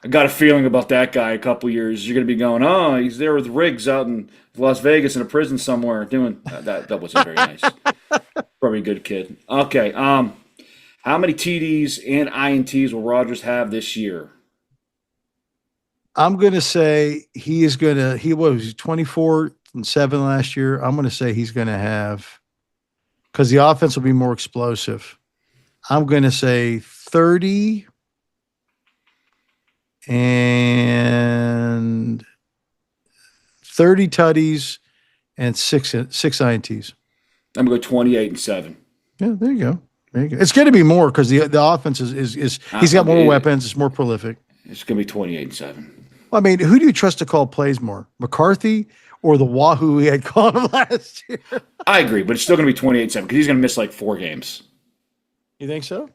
Speaker 2: I got a feeling about that guy. A couple years, you're going to be going, oh, he's there with Riggs out in Las Vegas in a prison somewhere doing that. That wasn't very nice. Probably a good kid. Okay. How many TDs and INTs will Rodgers have this year?
Speaker 1: I'm gonna say he was 24-7 last year. I'm gonna say he's gonna have because the offense will be more explosive. I'm gonna say 30 and 30 tutties and six INTs.
Speaker 2: I'm going to go 28-7.
Speaker 1: Yeah, there you go. There you go. It's going to be more because the offense is he's got more weapons. It's more prolific.
Speaker 2: It's going to be 28-7.
Speaker 1: Well, I mean, who do you trust to call plays more, McCarthy or the Wahoo he had called him last year.
Speaker 2: I agree, but it's still going to be 28-7 because he's going to miss like 4 games.
Speaker 1: You think so?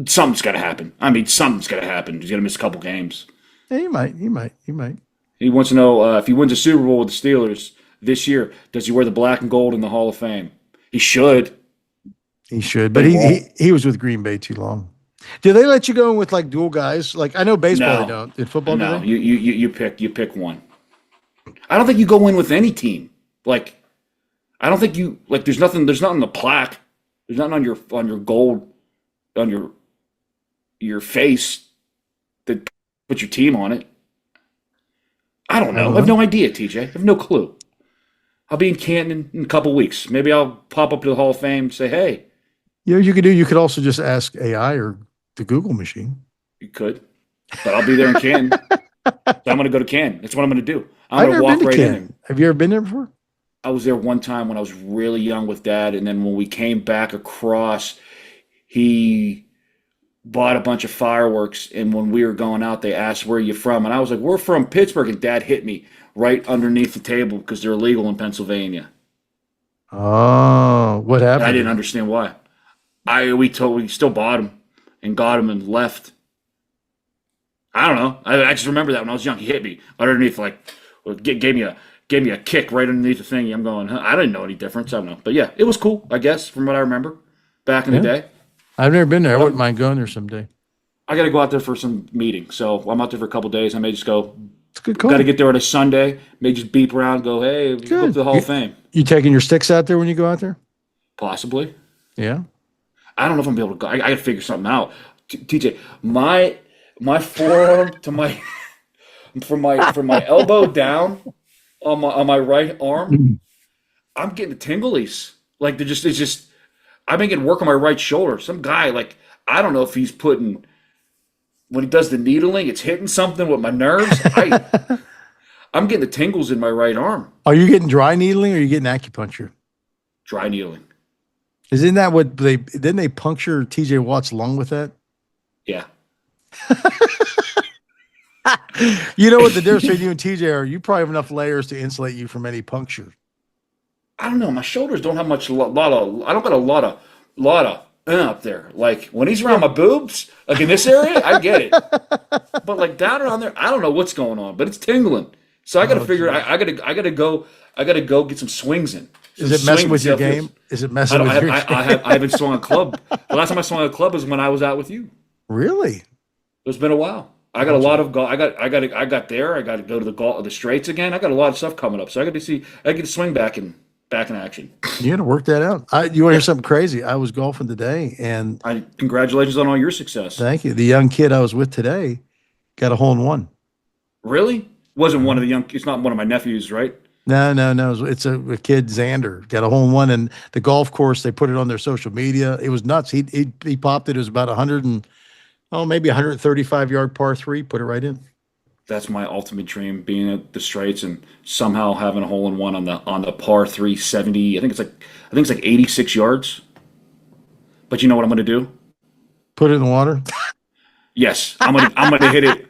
Speaker 2: Something's got to happen. I mean, something's got to happen. He's going to miss a couple games.
Speaker 1: Yeah, he might. He might. He might.
Speaker 2: He wants to know if he wins a Super Bowl with the Steelers this year, does he wear the black and gold in the Hall of Fame? He should.
Speaker 1: He should,
Speaker 2: But
Speaker 1: but
Speaker 2: he won't.
Speaker 1: he was with Green Bay too long. Do they let you go in with like dual guys? Like I know baseball they
Speaker 2: No,
Speaker 1: don't. In football, do
Speaker 2: no.
Speaker 1: they?
Speaker 2: You pick one. I don't think you go in with any team. Like I don't think you like. There's nothing on the plaque. There's nothing on your gold on your face that put your team on it. I don't
Speaker 1: I
Speaker 2: know.
Speaker 1: don't
Speaker 2: I have
Speaker 1: know.
Speaker 2: no idea, TJ. I have no clue. I'll be in Canton in a couple weeks. Maybe I'll pop up to the Hall of Fame and say, hey,
Speaker 1: You know, what you could do. You could also just ask AI or the Google machine.
Speaker 2: you could. But I'll be there in Canton. So I'm going to go to Canton. That's what I'm going to do. I'm
Speaker 1: I've
Speaker 2: going to
Speaker 1: never been
Speaker 2: walk
Speaker 1: to
Speaker 2: right in.
Speaker 1: Canton. Have you ever been there before?
Speaker 2: I was there one time when I was really young with Dad. And then when we came back across, he bought a bunch of fireworks. And when we were going out, they asked, where are you from? And I was like, we're from Pittsburgh. And Dad hit me right underneath the table because they're illegal in Pennsylvania.
Speaker 1: Oh, what
Speaker 2: And I didn't
Speaker 1: happened?
Speaker 2: understand why. We still bought them and got them and left. I don't know. I just remember that when I was young, he hit me underneath, like gave me a kick right underneath the thing. I'm going, huh? I didn't know any difference. I don't know, but yeah, it was cool. I guess from what I remember back in the
Speaker 1: Yeah,
Speaker 2: day.
Speaker 1: I've never been there. I
Speaker 2: But
Speaker 1: wouldn't mind going there someday.
Speaker 2: I got to go out there for some meeting, so I'm out there for a couple days. I may just go.
Speaker 1: It's a good
Speaker 2: Got to
Speaker 1: call.
Speaker 2: get there on a Sunday. May just beep around, go, hey, go up to
Speaker 1: Good.
Speaker 2: the Hall of Fame,
Speaker 1: You taking your sticks out there when you go out there?
Speaker 2: possibly.
Speaker 1: Yeah.
Speaker 2: I don't know if I'm gonna be able to go. I got to figure something out. TJ, my forearm to my from my elbow down on my right arm, I'm getting the tinglies. Like it's just I've been getting work on my right shoulder. Some guy like I don't know if he's putting when he does the needling, it's hitting something with my nerves. I'm getting the tingles in my right arm.
Speaker 1: Are you getting dry needling or are you getting acupuncture?
Speaker 2: Dry needling.
Speaker 1: Isn't that what they didn't they puncture TJ Watt's lung with that?
Speaker 2: Yeah.
Speaker 1: You know what the difference between you and TJ are? You probably have enough layers to insulate you from any puncture.
Speaker 2: I don't know. My shoulders don't have much. Lot of. I don't got a lot of up there. Like when he's around my boobs, like in this area, I get it. But like down around there, I don't know what's going on. But it's tingling. So I got to
Speaker 1: Oh,
Speaker 2: figure.
Speaker 1: geez.
Speaker 2: I gotta go get some swings in.
Speaker 1: Is
Speaker 2: Some
Speaker 1: it messing
Speaker 2: swing
Speaker 1: with
Speaker 2: see
Speaker 1: your
Speaker 2: how it feels.
Speaker 1: game? Is it
Speaker 2: I
Speaker 1: messing
Speaker 2: don't.
Speaker 1: with your game?
Speaker 2: I haven't swung a club. The last time I swung a club was when I was out with you.
Speaker 1: Really?
Speaker 2: It's been a while. I got a
Speaker 1: Oh,
Speaker 2: lot
Speaker 1: geez.
Speaker 2: of golf. I got there. I got to go to the straights again. I got a lot of stuff coming up. So I got to see. I get to swing back in action.
Speaker 1: You got to work that out. You want to hear something crazy? I was golfing today, and
Speaker 2: I congratulations on all your success.
Speaker 1: thank you. The young kid I was with today got a hole in one.
Speaker 2: Really? Wasn't one
Speaker 1: Uh-huh.
Speaker 2: of the young. It's not one of my nephews, right?
Speaker 1: No, no, no. It's a kid, Xander, got a hole in one, and the golf course. They put it on their social media. It was nuts. He popped it. It was about 100 and maybe 135-yard par three. Put it right in.
Speaker 2: That's my ultimate dream: being at the straights and somehow having a hole in one on the par 370. I think it's like 86 yards. But you know what I'm going to do?
Speaker 1: Put it in the water.
Speaker 2: Yes, I'm gonna hit it.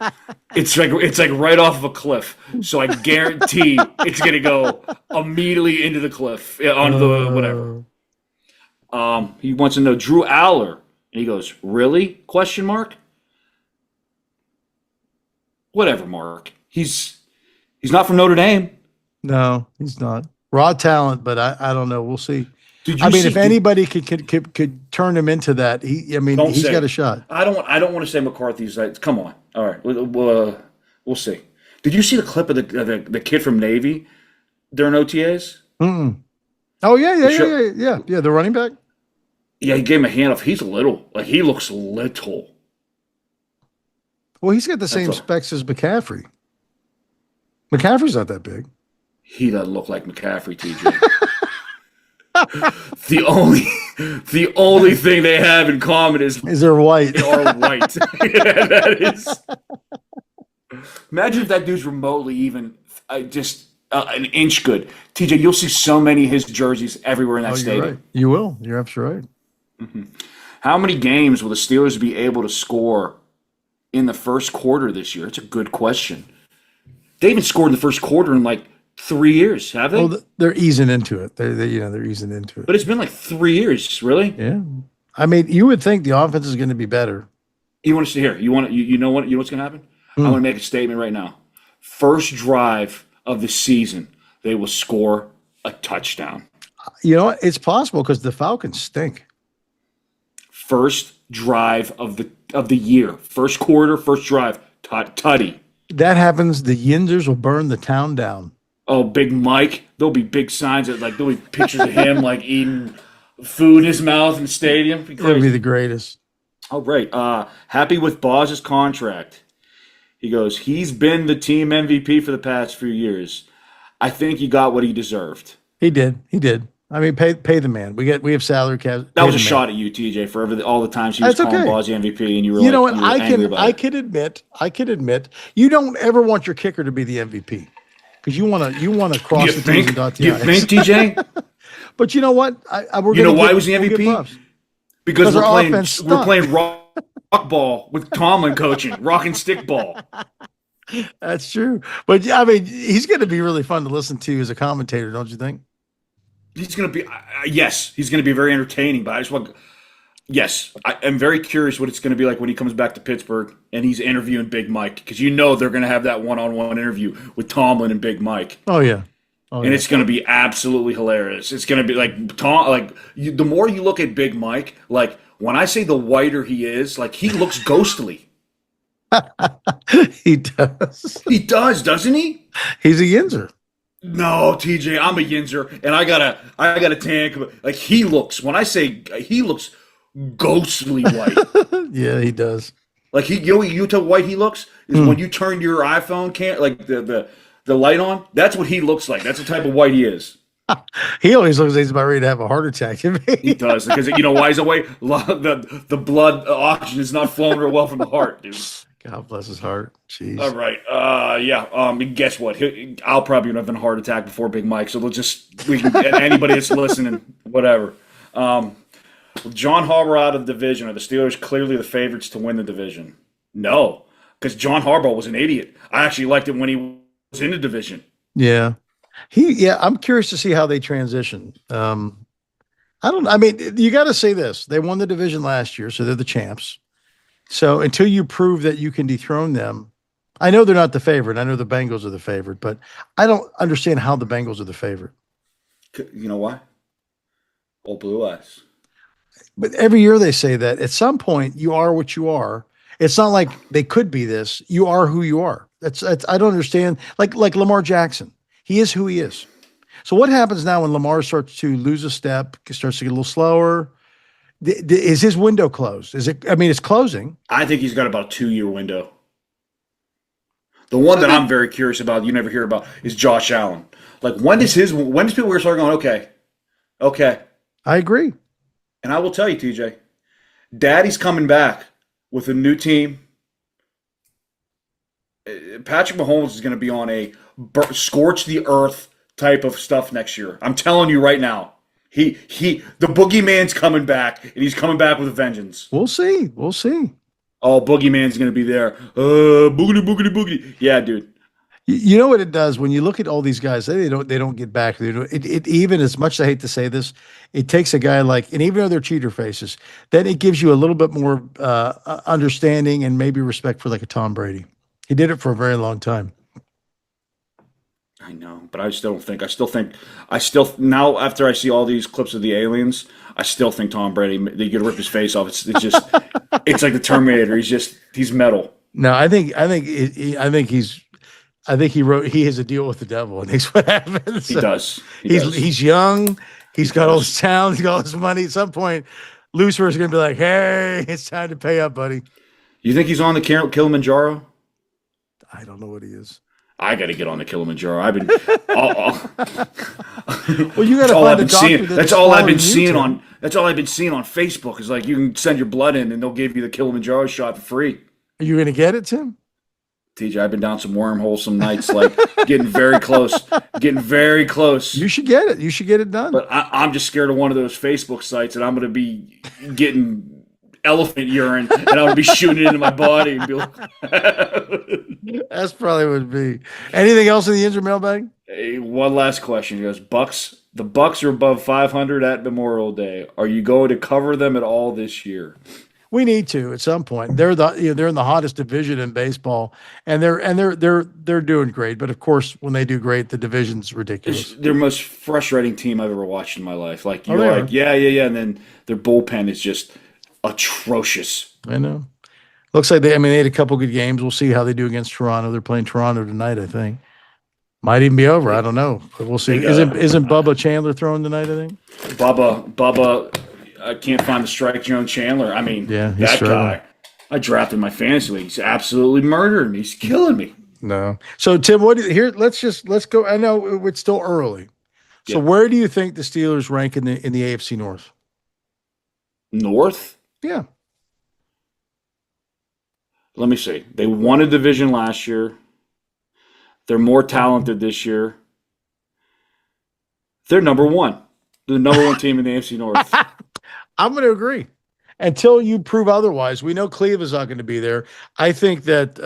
Speaker 2: It's like right off of a cliff. So I guarantee it's gonna go immediately into the cliff onto the whatever. He wants to know Drew Aller, and he goes, "Really?" Question mark. Whatever, Mark. He's not from Notre Dame.
Speaker 1: No, he's not. Raw talent, but I don't know. We'll see.
Speaker 2: Did
Speaker 1: I
Speaker 2: you
Speaker 1: mean,
Speaker 2: see?
Speaker 1: if anybody could turn him into that,
Speaker 2: Don't
Speaker 1: he's got
Speaker 2: say.
Speaker 1: a shot.
Speaker 2: I don't want to say McCarthy's. Come on. All right, we'll see. Did you see the clip of the kid from Navy during OTAs?
Speaker 1: Mm-mm. Oh yeah, yeah,
Speaker 2: The
Speaker 1: yeah,
Speaker 2: show,
Speaker 1: yeah, yeah, yeah. The running back.
Speaker 2: yeah, he gave him a hand off. He's little. Like he looks little.
Speaker 1: Well, he's got the
Speaker 2: That's
Speaker 1: same
Speaker 2: all.
Speaker 1: specs as McCaffrey. McCaffrey's not that big.
Speaker 2: He doesn't look like McCaffrey, TJ. The only the only thing they have in common is
Speaker 1: Is there white?
Speaker 2: they are white. Yeah, that is. Imagine if that dude's remotely even just an inch good. TJ, you'll see so many of his jerseys everywhere in that
Speaker 1: Oh, you're right.
Speaker 2: stadium.
Speaker 1: You will. You're absolutely right.
Speaker 2: How many games will the Steelers be able to score in the first quarter this year? It's a good question. They even scored in the first quarter in like 3 years, have
Speaker 1: Oh,
Speaker 2: they?
Speaker 1: they're easing into it. They're easing into it.
Speaker 2: But it's been like 3 years, really.
Speaker 1: Yeah. I mean, you would think the offense is going to be better.
Speaker 2: You want us to hear? You want you know what? You know what's going to happen? I
Speaker 1: Hmm.
Speaker 2: want to make a statement right now. First drive of the season, they will score a touchdown.
Speaker 1: You know what? It's possible because the Falcons stink.
Speaker 2: First drive of the year, first quarter, first drive, tutty.
Speaker 1: That happens, the Yinzers will burn the town down.
Speaker 2: Oh, Big Mike. There'll be big signs that like there'll be pictures of him like eating food in his mouth in the stadium. Be
Speaker 1: It'll be
Speaker 2: crazy.
Speaker 1: the greatest.
Speaker 2: Oh, right. Happy with Boz's contract. He goes, he's been the team MVP for the past few years. I think he got what he deserved.
Speaker 1: He did. He did. I mean, pay the man. We have salary caps.
Speaker 2: That
Speaker 1: Pay
Speaker 2: was a
Speaker 1: the man.
Speaker 2: shot at you, TJ, for all the times he was
Speaker 1: That's
Speaker 2: calling
Speaker 1: okay.
Speaker 2: Boz the MVP, and you were
Speaker 1: You know
Speaker 2: like
Speaker 1: what?
Speaker 2: you were angry about it.
Speaker 1: I can admit, you don't ever want your kicker to be the MVP because you want to cross the T's and dot the
Speaker 2: You
Speaker 1: I's.
Speaker 2: think, TJ?
Speaker 1: But you know what? We're
Speaker 2: You
Speaker 1: gonna
Speaker 2: know why
Speaker 1: get,
Speaker 2: he was the
Speaker 1: we'll get
Speaker 2: MVP?
Speaker 1: props
Speaker 2: Because
Speaker 1: because our offense
Speaker 2: we're
Speaker 1: stunk.
Speaker 2: playing rock ball with Tomlin coaching, rock and stick ball.
Speaker 1: That's true. But I mean, he's going to be really fun to listen to as a commentator, don't you think?
Speaker 2: He's going to be yes, he's going to be very entertaining. But I just want yes, I'm very curious what it's going to be like when he comes back to Pittsburgh and he's interviewing Big Mike because they're going to have that one-on-one interview with Tomlin and Big Mike.
Speaker 1: Oh yeah. Oh
Speaker 2: And
Speaker 1: yeah.
Speaker 2: it's going to be absolutely hilarious. It's going to be like the more you look at Big Mike, like when I say the whiter he is, like he looks ghostly.
Speaker 1: He does.
Speaker 2: He does, doesn't he?
Speaker 1: He's a Yinzer.
Speaker 2: No, TJ, I'm a Yinzer, and I got a tank. Like he looks. When I say he looks ghostly white,
Speaker 1: Yeah, he does.
Speaker 2: like you tell white he looks is when you turn your iPhone like the light on. That's what he looks like. That's the type of white he is.
Speaker 1: He always looks like he's about ready to have a heart attack. To
Speaker 2: He
Speaker 1: me.
Speaker 2: does because why is it white? The blood oxygen is not flowing real well from the heart, dude.
Speaker 1: God bless his heart. Jeez.
Speaker 2: All right. Yeah. And guess what? I'll probably have a heart attack before Big Mike. So we can anybody that's listening, whatever. With John Harbaugh out of the division, are the Steelers clearly the favorites to win the division? No, because John Harbaugh was an idiot. I actually liked it when he was in the division.
Speaker 1: Yeah. I'm curious to see how they transition. I mean, you got to say this. They won the division last year, so they're the champs. So until you prove that you can dethrone them, I know they're not the favorite. I know the Bengals are the favorite, but I don't understand how the Bengals are the favorite.
Speaker 2: You know why? Old blue eyes.
Speaker 1: But every year they say that at some point you are what you are. It's not like they could be this. You are who you are. That's I don't understand. Like Lamar Jackson, he is who he is. So what happens now when Lamar starts to lose a step, starts to get a little slower? Is his window closed? Is it? I mean, it's closing.
Speaker 2: I think he's got about a 2 year window. The one that I'm very curious about, you never hear about, is Josh Allen. Like when does people start going, okay.
Speaker 1: I agree.
Speaker 2: And I will tell you, TJ, Daddy's coming back with a new team. Patrick Mahomes is going to be on a scorch the earth type of stuff next year. I'm telling you right now. The boogeyman's coming back, and he's coming back with a vengeance.
Speaker 1: We'll see. We'll see.
Speaker 2: Oh, boogeyman's going to be there. Boogity, boogity, boogity. Yeah, dude.
Speaker 1: You know what it does when you look at all these guys? They don't get back. It even as much as I hate to say this, it takes a guy like, and even though they're cheater faces, then it gives you a little bit more understanding and maybe respect for like a Tom Brady. He did it for a very long time.
Speaker 2: I know, but I still think now after I see all these clips of the aliens, I still think Tom Brady, they could rip his face off. It's just, it's like the Terminator. He's metal.
Speaker 1: No, I think he has a deal with the devil, and that's what happens.
Speaker 2: He does.
Speaker 1: He's young. He's got all this talent. He's got all this money. At some point, Lucifer's going to be like, "Hey, it's time to pay up, buddy."
Speaker 2: You think he's on the Kilimanjaro?
Speaker 1: I don't know what he is.
Speaker 2: I got to get on the Kilimanjaro. I've been.
Speaker 1: Well, you got to find a doctor.
Speaker 2: That's all I've been seeing on. That's all I've been seeing on Facebook. Is like you can send your blood in, and they'll give you the Kilimanjaro shot for free.
Speaker 1: Are you going to get it, Tim?
Speaker 2: TJ, I've been down some wormholes some nights, like getting very close.
Speaker 1: You should get it. You should get it done.
Speaker 2: But I'm just scared of one of those Facebook sites, and I'm going to be getting elephant urine, and I'm going to be shooting it into my body and be like,
Speaker 1: That's probably would be. Anything else in the Yinzer mailbag?
Speaker 2: Hey, one last question. He goes, Bucks. The Bucks are above 500 at Memorial Day. Are you going to cover them at all this year?
Speaker 1: We need to at some point. They're in the hottest division in baseball, and they're doing great. But of course, when they do great, the division's
Speaker 2: It's
Speaker 1: ridiculous.
Speaker 2: their most frustrating team I've ever watched in my life. Like
Speaker 1: Oh,
Speaker 2: you're
Speaker 1: they
Speaker 2: like,
Speaker 1: are.
Speaker 2: yeah, yeah, yeah, and then their bullpen is just atrocious.
Speaker 1: I know. Looks like they. I mean, they had a couple good games. We'll see how they do against Toronto. They're playing Toronto tonight, I think. Might even be over. I
Speaker 2: They
Speaker 1: don't know, but we'll see.
Speaker 2: they
Speaker 1: Isn't Bubba Chandler throwing tonight? I think.
Speaker 2: Bubba. I can't find the strike zone Chandler. I mean,
Speaker 1: Yeah, he's
Speaker 2: that
Speaker 1: struggling.
Speaker 2: guy. I drafted my fantasy league. He's absolutely murdering me. He's killing me.
Speaker 1: No. So Tim, what do you, here? Let's go. I know it's still early. So
Speaker 2: Yeah,
Speaker 1: where do you think the Steelers rank in the AFC North?
Speaker 2: North.
Speaker 1: Yeah.
Speaker 2: Let me see. They won a division last year. They're more talented this year. They're number one. They're the number one team in the AFC North.
Speaker 1: I'm going to agree. Until you prove otherwise, we know Cleveland's not going to be there. I think that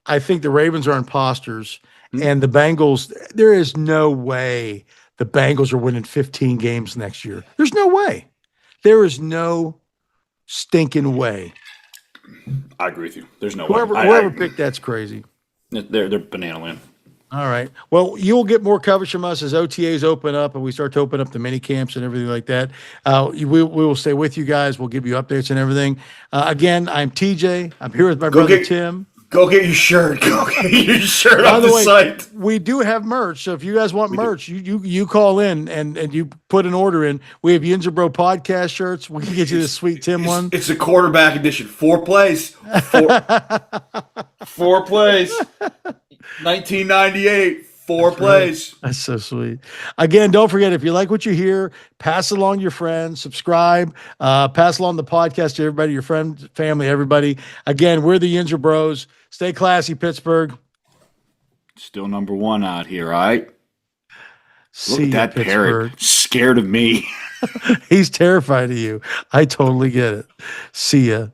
Speaker 1: I think the Ravens are imposters,
Speaker 2: Hmm?
Speaker 1: and the Bengals. There is no way the Bengals are winning 15 games next year. There's no way. There is no stinking way.
Speaker 2: I agree with you. There's no way.
Speaker 1: Whoever picked that's crazy.
Speaker 2: They're banana land.
Speaker 1: All right. Well, you'll get more coverage from us as OTAs open up and we start to open up the mini camps and everything like that. We will stay with you guys. We'll give you updates and everything. Again, I'm TJ. I'm here with my
Speaker 2: Go
Speaker 1: brother
Speaker 2: get
Speaker 1: Tim.
Speaker 2: go get your shirt. Go get your shirt
Speaker 1: By
Speaker 2: off
Speaker 1: the
Speaker 2: the
Speaker 1: way,
Speaker 2: site.
Speaker 1: we do have merch. So if you guys want
Speaker 2: We do.
Speaker 1: merch, you call in and you put an order in. We have Yinzer Bro podcast shirts. We can get you this
Speaker 2: It's
Speaker 1: sweet Tim
Speaker 2: it's
Speaker 1: one.
Speaker 2: it's a quarterback edition. Four plays. Four plays. 1998. Four
Speaker 1: That's right.
Speaker 2: plays.
Speaker 1: That's so sweet. Again, don't forget if you like what you hear, pass it along to your friends, subscribe, pass along the podcast to everybody, your friends, family, everybody. Again, we're the Yinzer Bros. Stay classy, Pittsburgh.
Speaker 2: Still number one out here, all right? Look
Speaker 1: See
Speaker 2: at
Speaker 1: ya,
Speaker 2: that parrot.
Speaker 1: Pittsburgh.
Speaker 2: Scared of me.
Speaker 1: He's terrified of you. I totally get it. See ya.